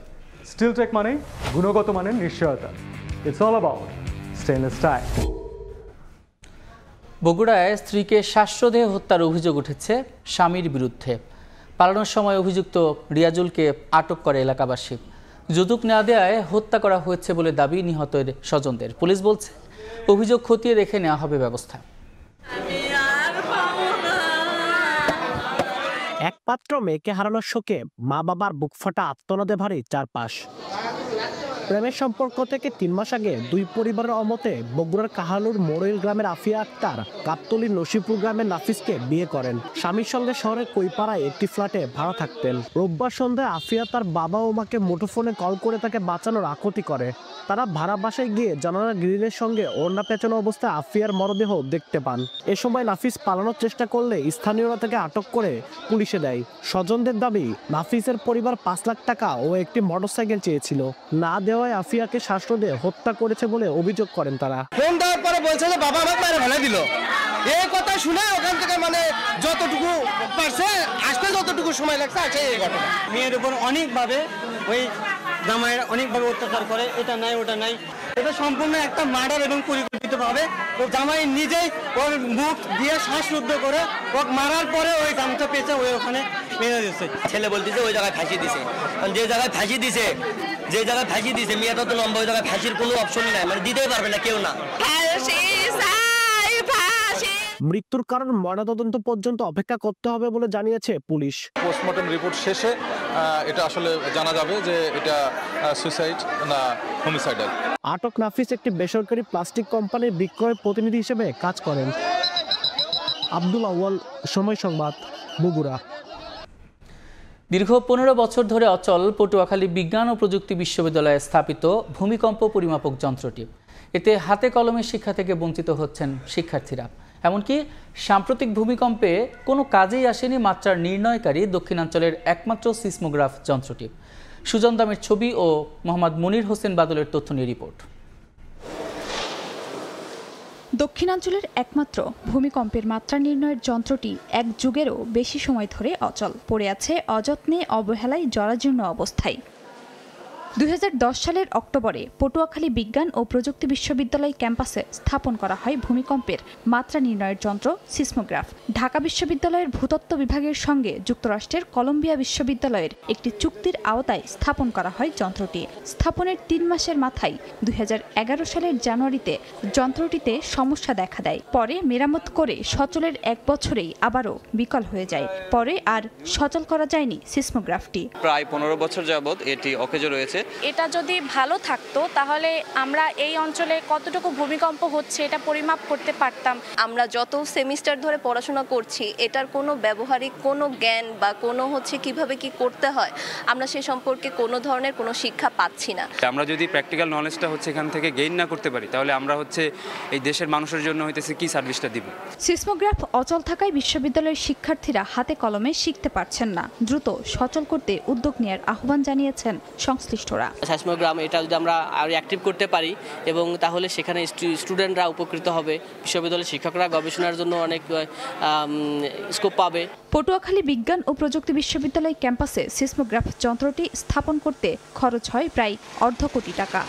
স্টিল টেক মানে গুণগত মানের নিশ্চয়তা। It's all about stainless style. বগুড়ায় স্ত্রীকে শ্বাসরোধে হত্যার অভিযোগ উঠেছে স্বামীর বিরুদ্ধে। পালানোর সময় অভিযুক্ত রিয়াজুলকে আটক করে এলাকাবাসী। যৌতুক না দেওয়ায় হত্যা করা হয়েছে বলে দাবি নিহতের স্বজনদের। পুলিশ বলছে অভিযোগ খতিয়ে দেখে নেওয়া হবে ব্যবস্থা। একমাত্র মেয়েকে হারানোর শোকে মা বাবার বুক ফাটা আত্মনাদে ভারী চারপাশ। প্রেমের সম্পর্ক থেকে 3 মাস আগে দুই পরিবারের অমতে বগুড়ার কাহালুর মোড়ইল গ্রামের আফিয়া আক্তার গাবতলীর নসিপুর গ্রামের নাফিসকে বিয়ে করেন। স্বামীর সঙ্গে শহরের কৈপাড়ায় একটি ফ্ল্যাটে ভাড়া থাকতেন। রোববার সন্ধ্যায় আফিয়া তার বাবা ও মাকে মুঠোফোনে কল করে তাকে বাঁচানোর আকুতি করে। তারা ভাড়া বাসায় গিয়ে জানালার গ্রিলের সঙ্গে ওড়না পেঁচানো অবস্থায় আফিয়ার মরদেহ দেখতে পান। এ সময় নাফিস পালানোর চেষ্টা করলে স্থানীয়রা তাকে আটক করে পুলিশে দেয়। স্বজনদের দাবি নাফিসের পরিবার 5 লাখ টাকা ও একটি মোটরসাইকেল চেয়েছিল, না দেওয়ায় আফিয়াকে শ্বাসরোধে হত্যা করেছে বলে অভিযোগ করেন তারা। ফোন দেওয়ার পরে বলছে যে বাবা আমাকে মেরে ফেলে দিল। এই কথা শুনে ওখান থেকে যতটুকু পারছে আসতে যতটুকু সময় লাগছে আসে এই ঘটনা। মেয়ের উপর অনেকভাবে ওই জামাইয়ের অনেকভাবে অত্যাচার করে, এটা নাই ওটা নাই, এটা সম্পূর্ণ একটা মার্ডার এবং পরিকল্পিতভাবে ও জামাই নিজেই ওর মুখ দিয়ে শ্বাসরুদ্ধ করে ও মারার পরে ওই গামছা পেঁচে ওই ওখানে মেরে দিচ্ছে। ছেলে বলতেছে ওই জায়গায় ফাঁসি দিছে, যে জায়গায় ফাঁসি দিছে মেয়েটা তো লম্বা, ওই জায়গায় ফাঁসির কোনো অপশনই নাই, মানে দিতেই পারবে না কেউ না। মৃত্যুর কারণ ময়নাতদন্ত পর্যন্ত অপেক্ষা করতে হবে বলে জানিয়েছে পুলিশ। পোস্টমর্টম রিপোর্ট শেষে এটা আসলে জানা যাবে যে এটা সুইসাইড না হোমিসাইডাল। আটক নাফিস একটি বেসরকারি প্লাস্টিক কোম্পানির বিক্রয় প্রতিনিধি হিসেবে কাজ করেন। আব্দুল আউয়াল, সময় সংবাদ, বগুড়া। দীর্ঘ 15 বছর ধরে অচল পটুয়াখালী বিজ্ঞান ও প্রযুক্তি বিশ্ববিদ্যালয়ে স্থাপিত ভূমিকম্প পরিমাপক যন্ত্রটি। এতে হাতে কলমে শিক্ষা থেকে বঞ্চিত হচ্ছেন শিক্ষার্থীরা। এমনকি সাম্প্রতিক ভূমিকম্পে কোনো কাজেই আসেনি মাত্রার নির্ণয়কারী দক্ষিণাঞ্চলের একমাত্র সিসমোগ্রাফ যন্ত্রটি। সুজন দামের ছবি ও মোহাম্মদ মনির হোসেন বাদলের তথ্য নিয়ে রিপোর্ট। দক্ষিণাঞ্চলের একমাত্র ভূমিকম্পের মাত্রা নির্ণয়ের যন্ত্রটি এক যুগেরও বেশি সময় ধরে অচল পড়ে আছে, অযত্নে অবহেলায় জরাজীর্ণ অবস্থায়। 2010 সালের অক্টোবরে পটুয়াখালী বিজ্ঞান ও প্রযুক্তি বিশ্ববিদ্যালয় ক্যাম্পাসে স্থাপন করা হয় ভূমিকম্পের মাত্রা নির্ণয়ের যন্ত্র সিসমোগ্রাফ। ঢাকা বিশ্ববিদ্যালয়ের ভূতত্ত্ব বিভাগের সঙ্গে যুক্তরাষ্ট্রের কলম্বিয়া বিশ্ববিদ্যালয়ের একটি চুক্তির আওতায় স্থাপন করা হয় যন্ত্রটি। স্থাপনের 3 মাসের মাথায় 2011 সালের জানুয়ারিতে যন্ত্রটিতে সমস্যা দেখা দেয়। পরে মেরামত করে সচলের 1 বছরেই আবারও বিকল হয়ে যায়। পরে আর সচল করা যায়নি সিসমোগ্রাফটি। প্রায় 15 বছর যাবৎ এটি অকেজো রয়েছে। এটা যদি ভালো থাকতো তাহলে আমরা এই অঞ্চলে কতটুকু ভূমিকম্প হচ্ছে এটা পরিমাপ করতে পারতাম। আমরা যত সেমিস্টার ধরে পড়াশোনা করছি এটার কোনো ব্যবহারিক কোনো জ্ঞান বা কোনো কিভাবে কি করতে হয় আমরা সে সম্পর্কে কোনো ধরনের কোনো শিক্ষা পাচ্ছি না। আমরা যদি প্র্যাকটিক্যাল নলেজটা এখান থেকে গেইন না করতে পারি তাহলে আমরা এই দেশের মানুষের জন্য কি সার্ভিসটা দিব। সিসমোগ্রাফ অচল থাকায় বিশ্ববিদ্যালয়ের শিক্ষার্থীরা হাতে কলমে শিখতে পারছেন না। দ্রুত সচল করতে উদ্যোগ নেওয়ার আহ্বান জানিয়েছেন সংশ্লিষ্ট। সিসমোগ্রাফ এটা যদি আমরা আরো অ্যাক্টিভ করতে পারি এবং তাহলে সেখানে স্টুডেন্টরা উপকৃত হবে, বিশ্ববিদ্যালয়ের শিক্ষকরা গবেষণার জন্য অনেক স্কোপ পাবে। পটুয়াখালী বিজ্ঞান ও প্রযুক্তি বিশ্ববিদ্যালয় ক্যাম্পাসে সিসমোগ্রাফ যন্ত্রটি স্থাপন করতে খরচ হয় প্রায় অর্ধ কোটি টাকা।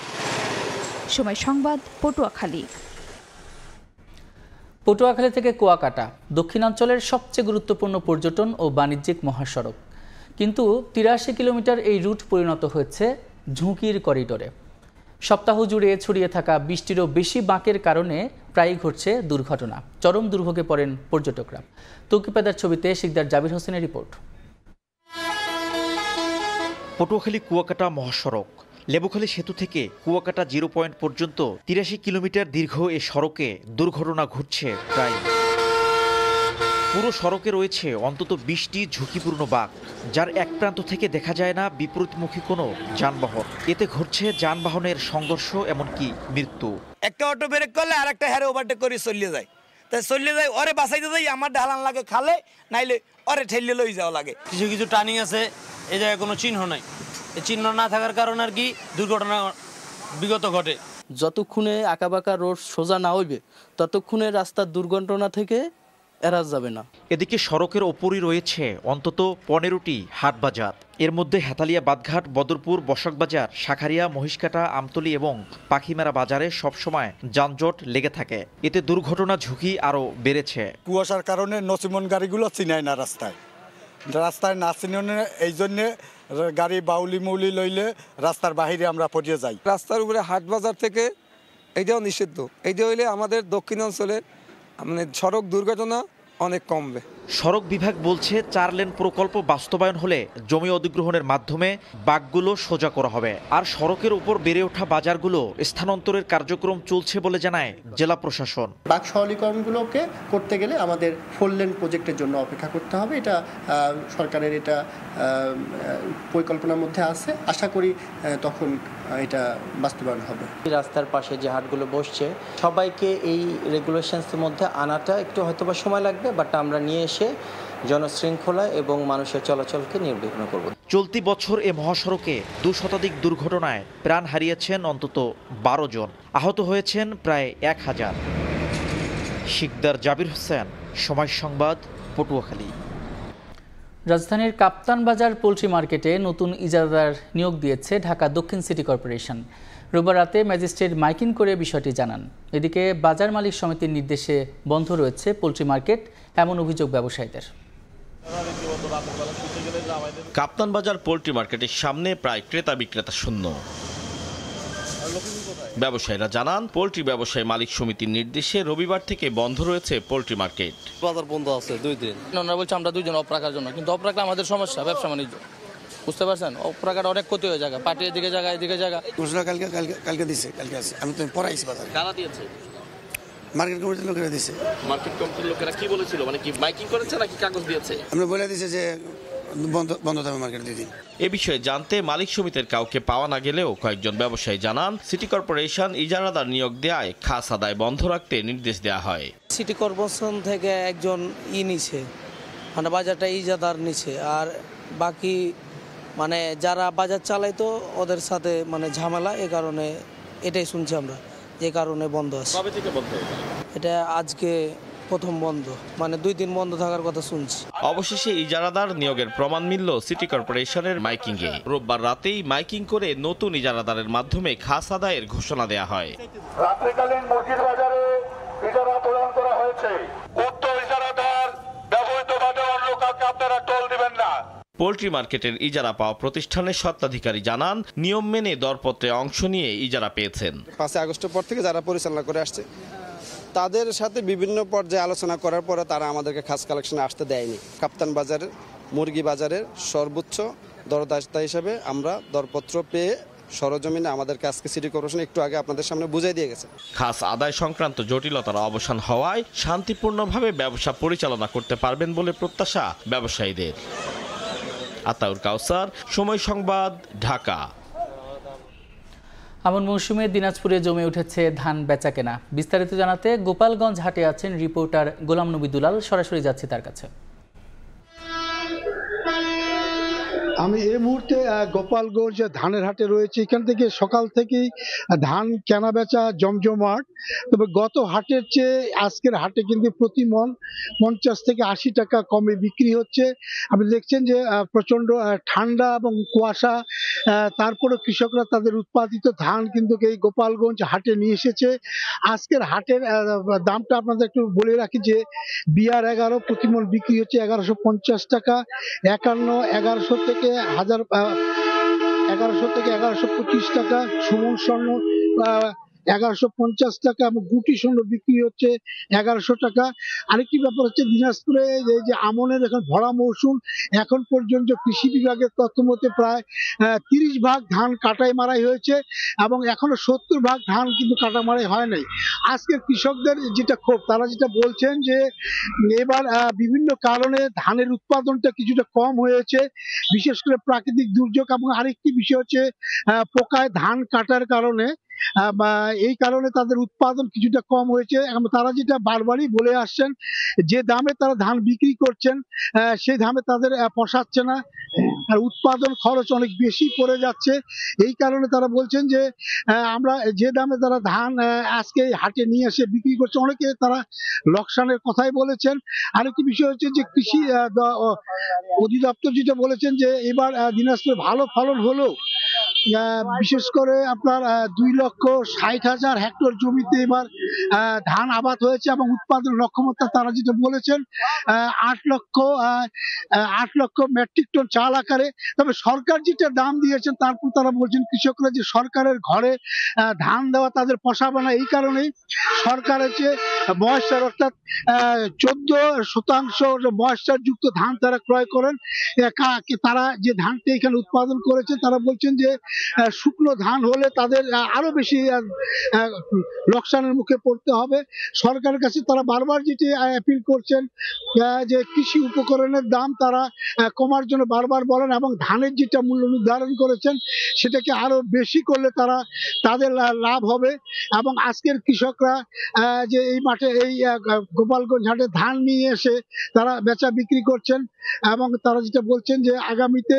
সময় সংবাদ, পটুয়াখালী। পটুয়াখালী থেকে কুয়াকাটা দক্ষিণাঞ্চলের সবচেয়ে গুরুত্বপূর্ণ পর্যটন ও বাণিজ্যিক মহাসড়ক, কিন্তু 83 কিলোমিটার এই রুট পরিণত হয়েছে ঝুঁকির করিডোরে। সপ্তাহ জুড়ে ছড়িয়ে থাকা 20টিরও বেশি বাঁকের কারণে প্রায়ই ঘটছে দুর্ঘটনা। চরম দুর্ভোগে পড়েন পর্যটকরা। তৌকিপাদার ছবিতে শিকদার জাবির হোসেনের রিপোর্ট। পটুয়াখালী কুয়াকাটা মহাসড়ক লেবুখালী সেতু থেকে কুয়াকাটা 0 পয়েন্ট পর্যন্ত 83 কিলোমিটার দীর্ঘ এ সড়কে দুর্ঘটনা ঘটছে প্রায়। পুরো সড়কে রয়েছে অন্তত 20টি ঝুঁকিপূর্ণ বাঁক, যার এক প্রান্ত থেকে দেখা যায় না বিপরীতমুখী কোনো যানবাহন। এতে ঘটছে যানবাহনের সংঘর্ষ, এমনকি মৃত্যু। একটা অটো ব্রেক করলে আর একটা হ্যারে ওভারটেক করে চলে যায়, তাই চলে যায় ওরে বাঁচাইতে যাই আমার ঢালান লাগে খালে, নাইলে ওরে ঠেলে লই যাওয়া লাগে। কিছু কিছু টার্নিং আছে এই জায়গায় কোনো চিহ্ন নাই, এই চিহ্ন না থাকার কারণে আর কি দুর্ঘটনা বিগত ঘটে। যতক্ষণে আঁকাবাঁকা রোড সোজা না হইবে ততক্ষণে রাস্তার দুর্ঘটনা থেকে এড়া যাবে না। এদিকে সড়কের ওপরই রয়েছে অন্তত 15টি হাট বাজার। এর মধ্যে হেতালিয়া বাদঘাট, বদরপুর, বসাকবাজার, শাখারিয়া, মহিষকাটা, আমতলী এবং পাখিমেরা বাজারে সবসময় যানজট লেগে থাকে। এতে দুর্ঘটনা ঝুঁকি আরও বেড়েছে। কুয়াশার কারণে নসিমন গাড়িগুলো চিনায় না, রাস্তায় না চিনে, এই জন্যে গাড়ি বাউলি মৌলি লইলে রাস্তার বাহিরে আমরা পড়িয়ে যাই। রাস্তার উপরে হাট বাজার থেকে এইটাও নিষিদ্ধ। এইটা হইলে আমাদের দক্ষিণাঞ্চলে সড়ক দুর্ঘটনা অনেক কমবে। সড়ক বিভাগ বলছে 4 লেন প্রকল্প বাস্তবায়ন হলে জমি অধিগ্রহণের মাধ্যমে বাঁকগুলো সোজা করা হবে। আর সড়কের উপর বেড়ে ওঠা বাজারগুলো স্থানান্তরের কার্যক্রম চলছে বলে জানায় জেলা প্রশাসন। বাঁক সরলীকরণগুলোকে করতে গেলে আমাদের 4 লেন প্রজেক্টের জন্য অপেক্ষা করতে হবে। এটা সরকারের এটা পরিকল্পনার মধ্যে আছে। আশা করি তখন এটা বাস্তবায়ন হবে। রাস্তার পাশে যে হাটগুলো বসছে সবাইকে এই রেগুলেশনসের মধ্যে আনাটা একটু হয়তোবা সময় লাগবে, বাট আমরা নিয়ে এসে জনশৃঙ্খলা এবং মানুষের চলাচলকে নির্বিঘ্ন করব। চলতি বছর এ মহাসড়কে 2 শতাধিক দুর্ঘটনায় প্রাণ হারিয়েছেন অন্তত 12 জন, আহত হয়েছেন প্রায় 1000। শিকদার জাবির হোসেন, সময় সংবাদ, পটুয়াখালী। রাজধানীর কাপ্তান বাজার পোল্ট্রি মার্কেটে নতুন ইজারাদার নিয়োগ দিয়েছে ঢাকা দক্ষিণ সিটি কর্পোরেশন। রোববার রাতে ম্যাজিস্ট্রেট মাইকিং করে বিষয়টি জানান। এদিকে বাজার মালিক সমিতির নির্দেশে বন্ধ রয়েছে পোল্ট্রি মার্কেট, এমন অভিযোগ ব্যবসায়ীদের। কাপ্তান বাজার পোল্ট্রি মার্কেটের সামনে প্রায় ক্রেতা বিক্রেতা শূন্য। ব্যবসায়ীরা জানান, পোল্ট্রি ব্যবসায়ী মালিক সমিতির নির্দেশে রবিবার থেকে বন্ধ রয়েছে পোল্ট্রি মার্কেট। বাজার বন্ধ আছে 2 দিন। ওনারা বলছে আমরা 2 দিন অফ রাখার জন্য, কিন্তু অফ রাখলে আমাদের সমস্যা, ব্যবসা বাণিজ্য, বুঝতে পারছেন? অফ রাখার অনেক ক্ষতি হয়ে যায়, পার্টি এদিকে জায়গা এদিকে জায়গা। কালকে দিছে, কালকে আছে, আমি তো পড়াইছি বাজারে। কারা দিয়েছে? মার্কেট কমিটির লোকেরা দিছে। মার্কেট কমিটির লোকেরা কি বলেছিল, মানে কি মাইকিং করেছে নাকি কাগজ দিয়েছে? আমরা বলে দিয়েছে যে বন্ধ থাকবে মার্কেট 2 দিন। এ বিষয়ে জানতে মালিক সমিতির কাউকে পাওয়া না গেলেও কয়েকজন ব্যবসায়ী জানান, সিটি কর্পোরেশন ইজারাদার নিয়োগ দেওয়ায় খাস আদায় বন্ধ রাখতে নির্দেশ দেওয়া হয়। সিটি কর্পোরেশন থেকে একজন নিছে, মানে বাজারটা ইজারাদার নিছে, আর বাকি মানে যারা বাজার চালাইতো ওদের সাথে মানে ঝামেলা, এই কারণে এটাই শুনছি আমরা, যে কারণে বন্ধ আছে। কবে থেকে বন্ধ? এটা আজকে প্রথম বন্ধ, মানে 2 দিন বন্ধ থাকার কথা শুনছি। অবশেষে ইজারাদার নিয়োগের প্রমাণ মিলল সিটি কর্পোরেশনের মাইকিংয়ে। রোববার রাতেই মাইকিং করে নতুন ইজারাদারের মাধ্যমে খাস আদায়ের ঘোষণা দেয়া হয়। রাত্রিকালীন মুরগির বাজারে ইজারা প্রদান করা হয়েছে। উক্ত ইজারাদার ব্যবহৃতভাবে অন্য কাউকে আপনারা টোল দিবেন না। পোল্ট্রি মার্কেটের ইজারা পাওয়া প্রতিষ্ঠানের স্বত্বাধিকারী জানান, নিয়ম মেনে দরপত্রে অংশ নিয়ে ইজারা পেয়েছেন। 5 আগস্টের পর থেকে যারা পরিচালনা করে আসছে তাদের সাথে বিভিন্ন পর্যায়ে আলোচনা করার পরে তারা আমাদেরকে খাস কালেকশনে আসতে দেয়নি। কাপ্তান বাজারের মুরগি বাজারের সর্বোচ্চ দরদাতা হিসেবে আমরা দরপত্র পেয়ে সরজমিনে আমাদেরকে আজকে সিটি কর্পোরেশন একটু আগে আপনাদের সামনে বুঝিয়ে দিয়ে গেছে। খাস আদায় সংক্রান্ত জটিলতার অবসান হওয়ায় শান্তিপূর্ণভাবে ব্যবসা পরিচালনা করতে পারবেন বলে প্রত্যাশা ব্যবসায়ীদের। আতাউর কাউসার, সময় সংবাদ, ঢাকা। আমন মৌসুমে দিনাজপুরে জমে উঠেছে ধান বেচাকেনা। বিস্তারিত জানাতে গোপালগঞ্জ হাটে আছেন রিপোর্টার গোলাম নবী দুলাল। সরাসরি যাচ্ছি তার কাছে। আমি এই মুহূর্তে গোপালগঞ্জ ধানের হাটে রয়েছে। এখান থেকে সকাল থেকেই ধান কেনা বেচা জমজমাট। তবে গত হাটের চেয়ে আজকের হাটে কিন্তু প্রতি মন 50 থেকে 80 টাকা কমে বিক্রি হচ্ছে। আপনি দেখছেন যে প্রচন্ড ঠান্ডা এবং কুয়াশা, তারপরে কৃষকরা তাদের উৎপাদিত ধান কিন্তু এই গোপালগঞ্জ হাটে নিয়ে এসেছে। আজকের হাটের দামটা আপনাদের একটু বলে রাখি যে বিআর 11 প্রতি মন বিক্রি হচ্ছে 1150 টাকা, 51 1100 থেকে 1125 টাকা, সুমন স্বর্ণ 1150 টাকা এবং গুটি স্বর্ণ বিক্রি হচ্ছে 1100 টাকা। আরেকটি ব্যাপার হচ্ছে দিনাজপুরে এই যে আমনের এখন ভরা মৌসুম, এখন পর্যন্ত কৃষি বিভাগের তথ্য মতে প্রায় 30 ভাগ ধান কাটাই মারাই হয়েছে এবং এখনো 70 ভাগ ধান কিন্তু কাটা মারাই হয় নাই। আজকের কৃষকদের যেটা ক্ষোভ, তারা যেটা বলছেন যে এবার বিভিন্ন কারণে ধানের উৎপাদনটা কিছুটা কম হয়েছে, বিশেষ করে প্রাকৃতিক দুর্যোগ এবং আরেকটি বিষয় হচ্ছে পোকায় ধান কাটার কারণে, এই কারণে তাদের উৎপাদন কিছুটা কম হয়েছে। তারা যেটা বারবারই বলে আসছেন, যে দামে তারা ধান বিক্রি করছেন সেই দামে তাদের পোষাচ্ছে না, আর উৎপাদন খরচ অনেক বেশি পড়ে যাচ্ছে। এই কারণে তারা বলছেন যে আমরা যে দামে তারা ধান আজকে হাটে নিয়ে এসে বিক্রি করছে, অনেকে তারা লোকসানের কথাই বলেছেন। আরেকটি বিষয় হচ্ছে যে কৃষি অধিদপ্তর যেটা বলেছেন যে এবার দিনাজপুরে ভালো ফলন হলেও বিশেষ করে আপনার 2,60,000 হেক্টর জমিতে এবার ধান আবাদ হয়েছে এবং উৎপাদন লক্ষ্যমাত্রা তারা যেটা বলেছেন 8 লক্ষ মেট্রিক টন চাল আকারে। তবে সরকার যেটা দাম দিয়েছেন তারপর তারা বলছেন কৃষকরা যে সরকারের ঘরে ধান দেওয়া তাদের পোষাবে না, এই কারণেই সরকারের যে ময়েশ্চার অর্থাৎ 14% ময়েশ্চার যুক্ত ধান তারা ক্রয় করেন। তারা যে ধানটা এখানে উৎপাদন করেছে তারা বলছেন যে শুকনো ধান হলে তাদের আরো বেশি লোকসানের মুখে পড়তে হবে। সরকারের কাছে তারা বারবার যেটি অ্যাপিল করছেন যে কৃষি উপকরণের দাম তারা কমার জন্য বারবার বলেন এবং ধানের যেটা মূল্য নির্ধারণ করেছেন সেটাকে আরো বেশি করলে তাদের লাভ হবে। এবং আজকের কৃষকরা যে এই মাঠে এই গোপালগঞ্জ হাটে ধান নিয়ে এসে তারা বেচা বিক্রি করছেন এবং তারা যেটা বলছেন যে আগামীতে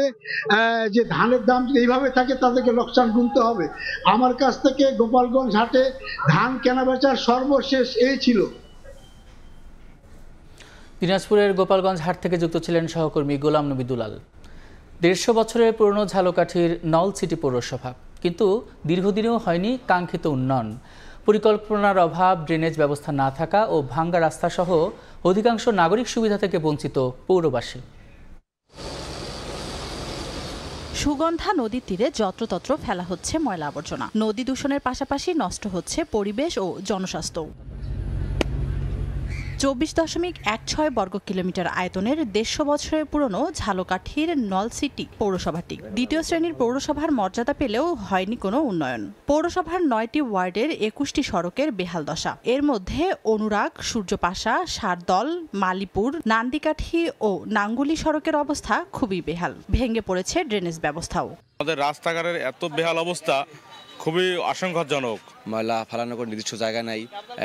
যে ধানের দাম যদি এইভাবে থাকে তাদেরকে লোকসান গুনতে হবে। আমার কাছ থেকে গোপালগঞ্জ হাটে ধান কেনা বেচার সর্বশেষ এই ছিল। দিনাজপুরের গোপালগঞ্জ হাট থেকে যুক্ত ছিলেন সহকর্মী গোলাম নবী দুলাল। 150 বছরের পুরনো ঝালকাঠির নলছিটি পৌরসভা, কিন্তু দীর্ঘদিনেও হয়নি কাঙ্ক্ষিত উন্নয়ন। পরিকল্পনার অভাব, ড্রেনেজ ব্যবস্থা না থাকা ও ভাঙ্গা রাস্তাসহ অধিকাংশ নাগরিক সুবিধা থেকে বঞ্চিত পৌরবাসী। সুগন্ধা নদীর তীরে যত্রতত্র ফেলা হচ্ছে ময়লা আবর্জনা। নদী দূষণের পাশাপাশি নষ্ট হচ্ছে পরিবেশ ও জনস্বাস্থ্য। 24.16 বর্গ কিলোমিটার আয়তনের 150 বছরের পুরনো ঝালকাঠির নলছিটি পৌরসভাটি দ্বিতীয় শ্রেণীর পৌরসভার মর্যাদা পেলেও হয়নি কোনো উন্নয়ন। পৌরসভার 9টি ওয়ার্ডের 21টি সড়কের বেহাল দশা। এর মধ্যে অনুরাগ, সূর্যপাশা, সারদল, মালিপুর, নান্দিকাঠি ও নাঙ্গুলি সড়কের অবস্থা খুবই বেহাল। ভেঙে পড়েছে ড্রেনেজ ব্যবস্থাও। আমাদের রাস্তাঘাটের এত বেহাল অবস্থা খুবই আশঙ্কাজনক। ময়লা ফেলানোর কোনো নির্দিষ্ট জায়গা নাই।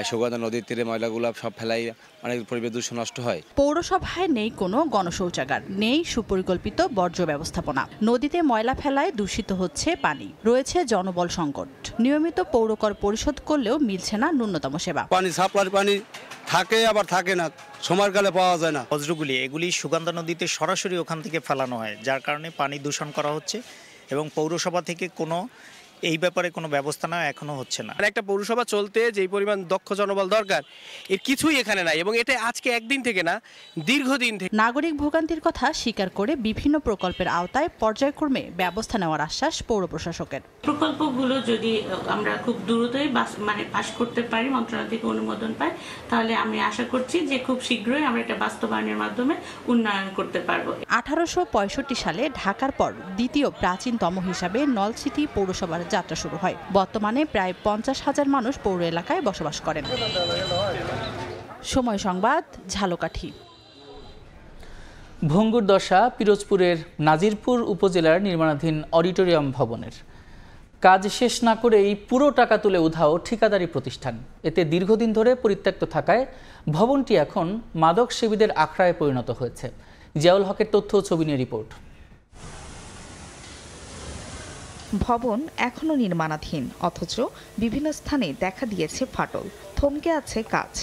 সুগন্ধা নদীর তীরে ময়লাগুলো সব ফেলাই, অনেক পরিবেশ দূষণ নষ্ট হয়। পৌরসভায় নেই কোনো গণশৌচাগার, নেই সুপরিকল্পিত বর্জ্য ব্যবস্থাপনা। নদীতে ময়লা ফেলায় দূষিত হচ্ছে পানি, রয়েছে জনবল সংকট। নিয়মিত পৌরকর পরিশোধ করলেও মিলছে না ন্যূনতম সেবা। পানি সাপ্লাই পানি থাকে আবার থাকে না, সময়কালে পাওয়া যায় না। বজ্রগুলি এগুলি সুগন্ধা নদীতে সরাসরি ওখান থেকে ফেলানো হয়, যার কারণে পানি দূষণ করা হচ্ছে এবং পৌরসভা থেকে কোনো এই ব্যাপারে কোনো ব্যবস্থা না এখনো হচ্ছে না। একটা পৌরসভা চলতে যেই পরিমাণ দক্ষ জনবল দরকার, এর কিছুই এখানে নাই এবং এটা আজকে একদিন থেকে না, দীর্ঘদিন থেকে। নাগরিক ভোগান্তির কথা স্বীকার করে বিভিন্ন প্রকল্পের আওতায় পর্যায়ক্রমে ব্যবস্থা নেওয়ার আশ্বাস পৌর প্রশাসকের। প্রকল্পগুলো যদি আমরা খুব দ্রুতই পাস করতে পারি, মন্ত্রণালয় থেকে অনুমোদন পাই, তাহলে আমি আশা করছি যে খুব শীঘ্রই আমরা এটা বাস্তবায়নের মাধ্যমে উন্নয়ন করতে পারবো। 1865 সালে ঢাকার পর দ্বিতীয় প্রাচীনতম হিসাবে নলছিটি পৌরসভার যাত্রা শুরু হয়। বর্তমানে প্রায় 50,000 মানুষ পৌর এলাকায় বসবাস করেন। সময় সংবাদ, ঝালকাঠি। ভঙ্গুর দশা পিরোজপুরের নাজিরপুর উপজেলার নির্মাণাধীন অডিটোরিয়াম ভবনের। কাজ শেষ না করেই পুরো টাকা তুলে উধাও ঠিকাদারি প্রতিষ্ঠান। এতে দীর্ঘদিন ধরে পরিত্যক্ত থাকায় ভবনটি এখন মাদক সেবীদের আখড়ায় পরিণত হয়েছে। জিয়াউল হকের তথ্য, ছবি নিয়ে রিপোর্ট। ভবন এখনো নির্মাণাধীন, অথচ বিভিন্ন স্থানে দেখা দিয়েছে ফাটল, থমকে আছে কাজ।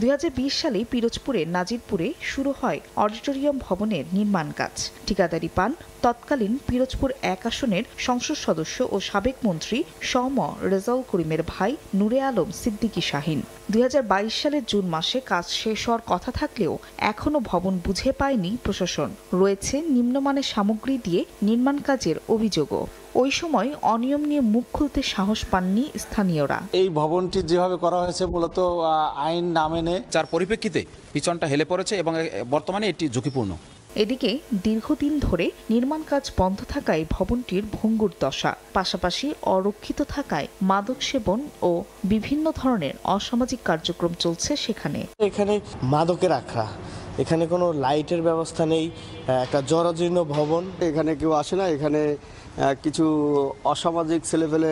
2020 সালে পিরোজপুরের নাজিরপুরে শুরু হয় অডিটোরিয়াম ভবনের নির্মাণ কাজ। ঠিকাদারি পান তৎকালীন পিরোজপুর 1 আসনের সংসদ সদস্য ও সাবেক মন্ত্রী সম রেজাউল করিমের ভাই নূরে আলম সিদ্দিকী শাহীন। 2022 সালের জুন মাসে কাজ শেষ হওয়ার কথা থাকলেও এখনও ভবন বুঝে পায়নি প্রশাসন। রয়েছে নিম্নমানের সামগ্রী দিয়ে নির্মাণ কাজের অভিযোগও। ওই সময় অনিয়ম নিয়ে মুখ খুলতে সাহস পাননি স্থানীয়রা। এই ভবনটি যেভাবে করা হয়েছে মূলত আইন না মেনে, যার পরিপ্রেক্ষিতে পিছনটা হেলে পড়েছে এবং বর্তমানে এটি ঝুঁকিপূর্ণ। এদিকে দীর্ঘদিন ধরে নির্মাণ কাজ বন্ধ থাকায় ভবনটির ভঙ্গুর দশা, পাশাপাশি অরক্ষিত থাকায় মাদক সেবন ও বিভিন্ন ধরনের অসামাজিক কার্যক্রম চলছে সেখানে। এখানে মাদকের আখড়া, এখানে কোনো লাইটের ব্যবস্থা নেই, একটা জরাজীর্ণ ভবন। এখানে কেউ আসে না, এখানে কিছু অসামাজিক ছেলেপেলে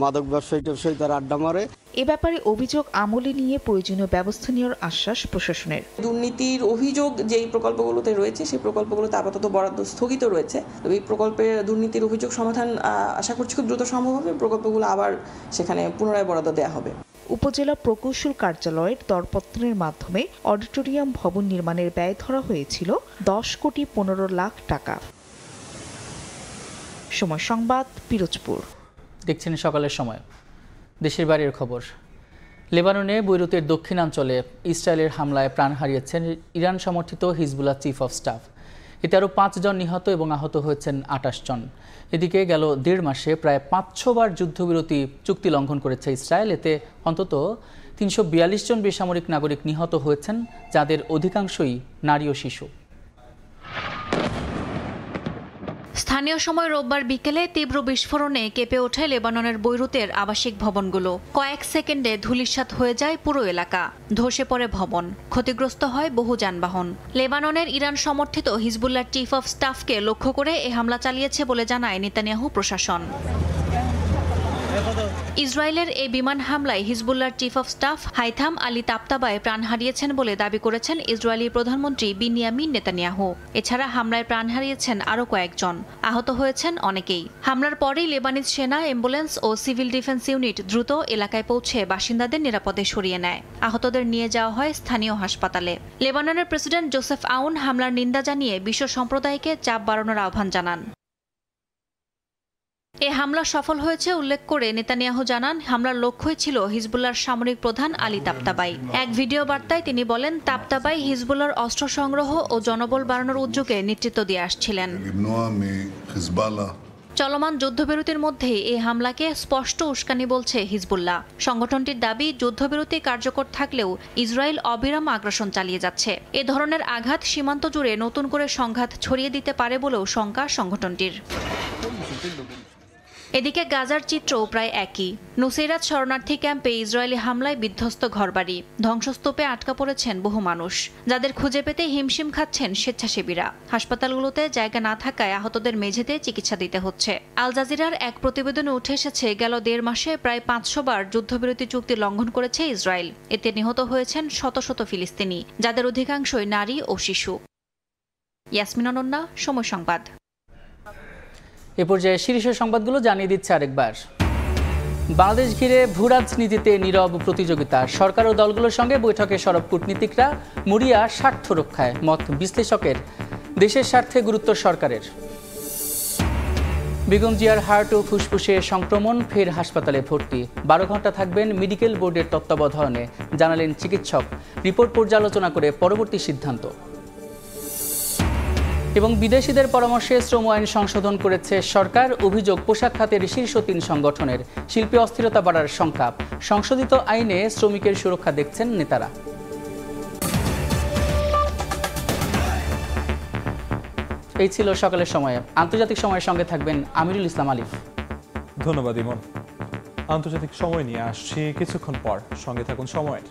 মাদক ব্যবসায়ী তারা আড্ডা মারে। এ ব্যাপারে অভিযোগ আমলে নিয়ে প্রয়োজনীয় ব্যবস্থা নেওয়ার আশ্বাস প্রশাসনের। দুর্নীতির অভিযোগ যেই প্রকল্পগুলোতে রয়েছে সেই প্রকল্পগুলোতে আপাতত বরাদ্দ স্থগিত রয়েছে। তবে এই প্রকল্পের দুর্নীতির অভিযোগ সমাধান আশা করছি খুব দ্রুত সম্ভব হবে। প্রকল্পগুলো আবার সেখানে পুনরায় বরাদ্দ দেওয়া হবে। উপজেলা প্রকৌশল কার্যালয়ের দরপত্রের মাধ্যমে অডিটোরিয়াম ভবন নির্মাণের ব্যয় ধরা হয়েছিল 10,15,00,000 টাকা। সময় সংবাদ, পিরোজপুর। দেখছেন সকালের সময়। দেশের বাইরের খবর। লেবাননে বৈরুতের দক্ষিণাঞ্চলে ইসরায়েলের হামলায় প্রাণ হারিয়েছেন ইরান সমর্থিত হিজবুল্লাহ চিফ অফ স্টাফ। এতে আরও 5 জন নিহত এবং আহত হয়েছেন 28 জন। এদিকে গেল 1.5 মাসে প্রায় 500 বার যুদ্ধবিরতি চুক্তি লঙ্ঘন করেছে ইসরায়েল। এতে অন্তত 342 জন বেসামরিক নাগরিক নিহত হয়েছেন, যাদের অধিকাংশই নারী ও শিশু। স্থানীয় সময় রোববার বিকেলে তীব্র বিস্ফোরণে কেঁপে ওঠে লেবাননের বৈরুতের আবাসিক ভবনগুলো। কয়েক সেকেন্ডে ধূলিসাৎ হয়ে যায় পুরো এলাকা, ধসে পড়ে ভবন, ক্ষতিগ্রস্ত হয় বহু যানবাহন। লেবাননের ইরান সমর্থিত হিজবুল্লাহ চিফ অফ স্টাফকে লক্ষ্য করে এ হামলা চালিয়েছে বলে জানায় নেতানিয়াহু প্রশাসন। ইসরায়েলের এই বিমান হামলায় হিজবুল্লাহর chief of staff Haitham Ali Tabatabai প্রাণ হারিয়েছেন বলে দাবি করেছেন ইসরায়েলি প্রধানমন্ত্রী বিনিয়ামিন নেতানিয়াহু। এছাড়া হামলায় প্রাণ হারিয়েছেন আরও কয়েকজন, আহত হয়েছেন অনেকেই। হামলার পরেই লেবানিজ সেনা, অ্যাম্বুলেন্স ও সিভিল ডিফেন্স ইউনিট দ্রুত এলাকায় পৌঁছে বাসিন্দাদের নিরাপদে সরিয়ে নেয়। আহতদের নিয়ে যাওয়া হয় স্থানীয় হাসপাতালে। লেবাননের প্রেসিডেন্ট জোসেফ আউন হামলার নিন্দা জানিয়ে বিশ্ব সম্প্রদায়কে চাপ বাড়ানোর আহ্বান জানান। এ হামলা সফল হয়েছে উল্লেখ করে নেতানিয়াহু জানান, হামলার লক্ষ্যই ছিল হিজবুল্লাহর সামরিক প্রধান আলী তাবতাবাই। এক ভিডিও বার্তায় তিনি বলেন, তাবতাবাই হিজবুল্লাহর অস্ত্র সংগ্রহ ও জনবল বাড়ানোর উদ্যোগে নেতৃত্ব দিয়ে আসছিলেন। চলমান যুদ্ধবিরতির মধ্যেই এই হামলাকে স্পষ্ট উস্কানি বলছে হিজবুল্লাহ। সংগঠনটির দাবি, যুদ্ধবিরতি কার্যকর থাকলেও ইসরায়েল অবিরাম আগ্রাসন চালিয়ে যাচ্ছে। এ ধরনের আঘাত সীমান্ত জুড়ে নতুন করে সংঘাত ছড়িয়ে দিতে পারে বলেও শঙ্কা সংগঠনটির। এদিকে গাজার চিত্রও প্রায় একই। নুসেরাত শরণার্থী ক্যাম্পে ইসরায়েলি হামলায় বিধ্বস্ত ঘরবাড়ি, ধ্বংসস্তূপে আটকা পড়েছেন বহু মানুষ, যাদের খুঁজে পেতে হিমশিম খাচ্ছেন স্বেচ্ছাসেবীরা। হাসপাতালগুলোতে জায়গা না থাকায় আহতদের মেঝেতে চিকিৎসা দিতে হচ্ছে। আল জাজিরার এক প্রতিবেদনে উঠে এসেছে, গেল 1.5 মাসে প্রায় 500 বার যুদ্ধবিরতি চুক্তি লঙ্ঘন করেছে ইসরায়েল। এতে নিহত হয়েছেন শত শত ফিলিস্তিনি, যাদের অধিকাংশই নারী ও শিশু। ইয়াসমিন অনন্যা, সময় সংবাদ। এ পর্যায়ে শীর্ষ সংবাদগুলো জানিয়ে দিচ্ছে আরেকবার। বাংলাদেশ ঘিরে ভূ রাজনীতিতে নীরব প্রতিযোগিতা, সরকার ও দলগুলোর সঙ্গে বৈঠকে সরব কূটনীতিকরা, মরিয়া স্বার্থ রক্ষায়, মত বিশ্লেষকের। দেশের স্বার্থে গুরুত্ব সরকারের। বেগম জিয়ার হার্ট ও ফুসফুসে সংক্রমণ, ফের হাসপাতালে ভর্তি। 12 ঘন্টা থাকবেন মেডিকেল বোর্ডের তত্ত্বাবধানে, জানালেন চিকিৎসক। রিপোর্ট পর্যালোচনা করে পরবর্তী সিদ্ধান্ত। এবং বিদেশিদের পরামর্শে শ্রম আইন সংশোধন করেছে সরকার। অভিযোগ, পোশাক খাতের শীর্ষ 3 সংগঠনের। শিল্পে অস্থিরতা বাড়ার শঙ্কা। সংশোধিত আইনে শ্রমিকের সুরক্ষা দেখছেন নেতারা। এই ছিল সকালের সময়ে। আন্তর্জাতিক সময়ের সঙ্গে থাকবেন আমিরুল ইসলাম আলিফ। ধন্যবাদ ইমন। আন্তর্জাতিক সময় নিয়ে আসছি কিছুক্ষণ পর, সঙ্গে থাকুন সময়ের।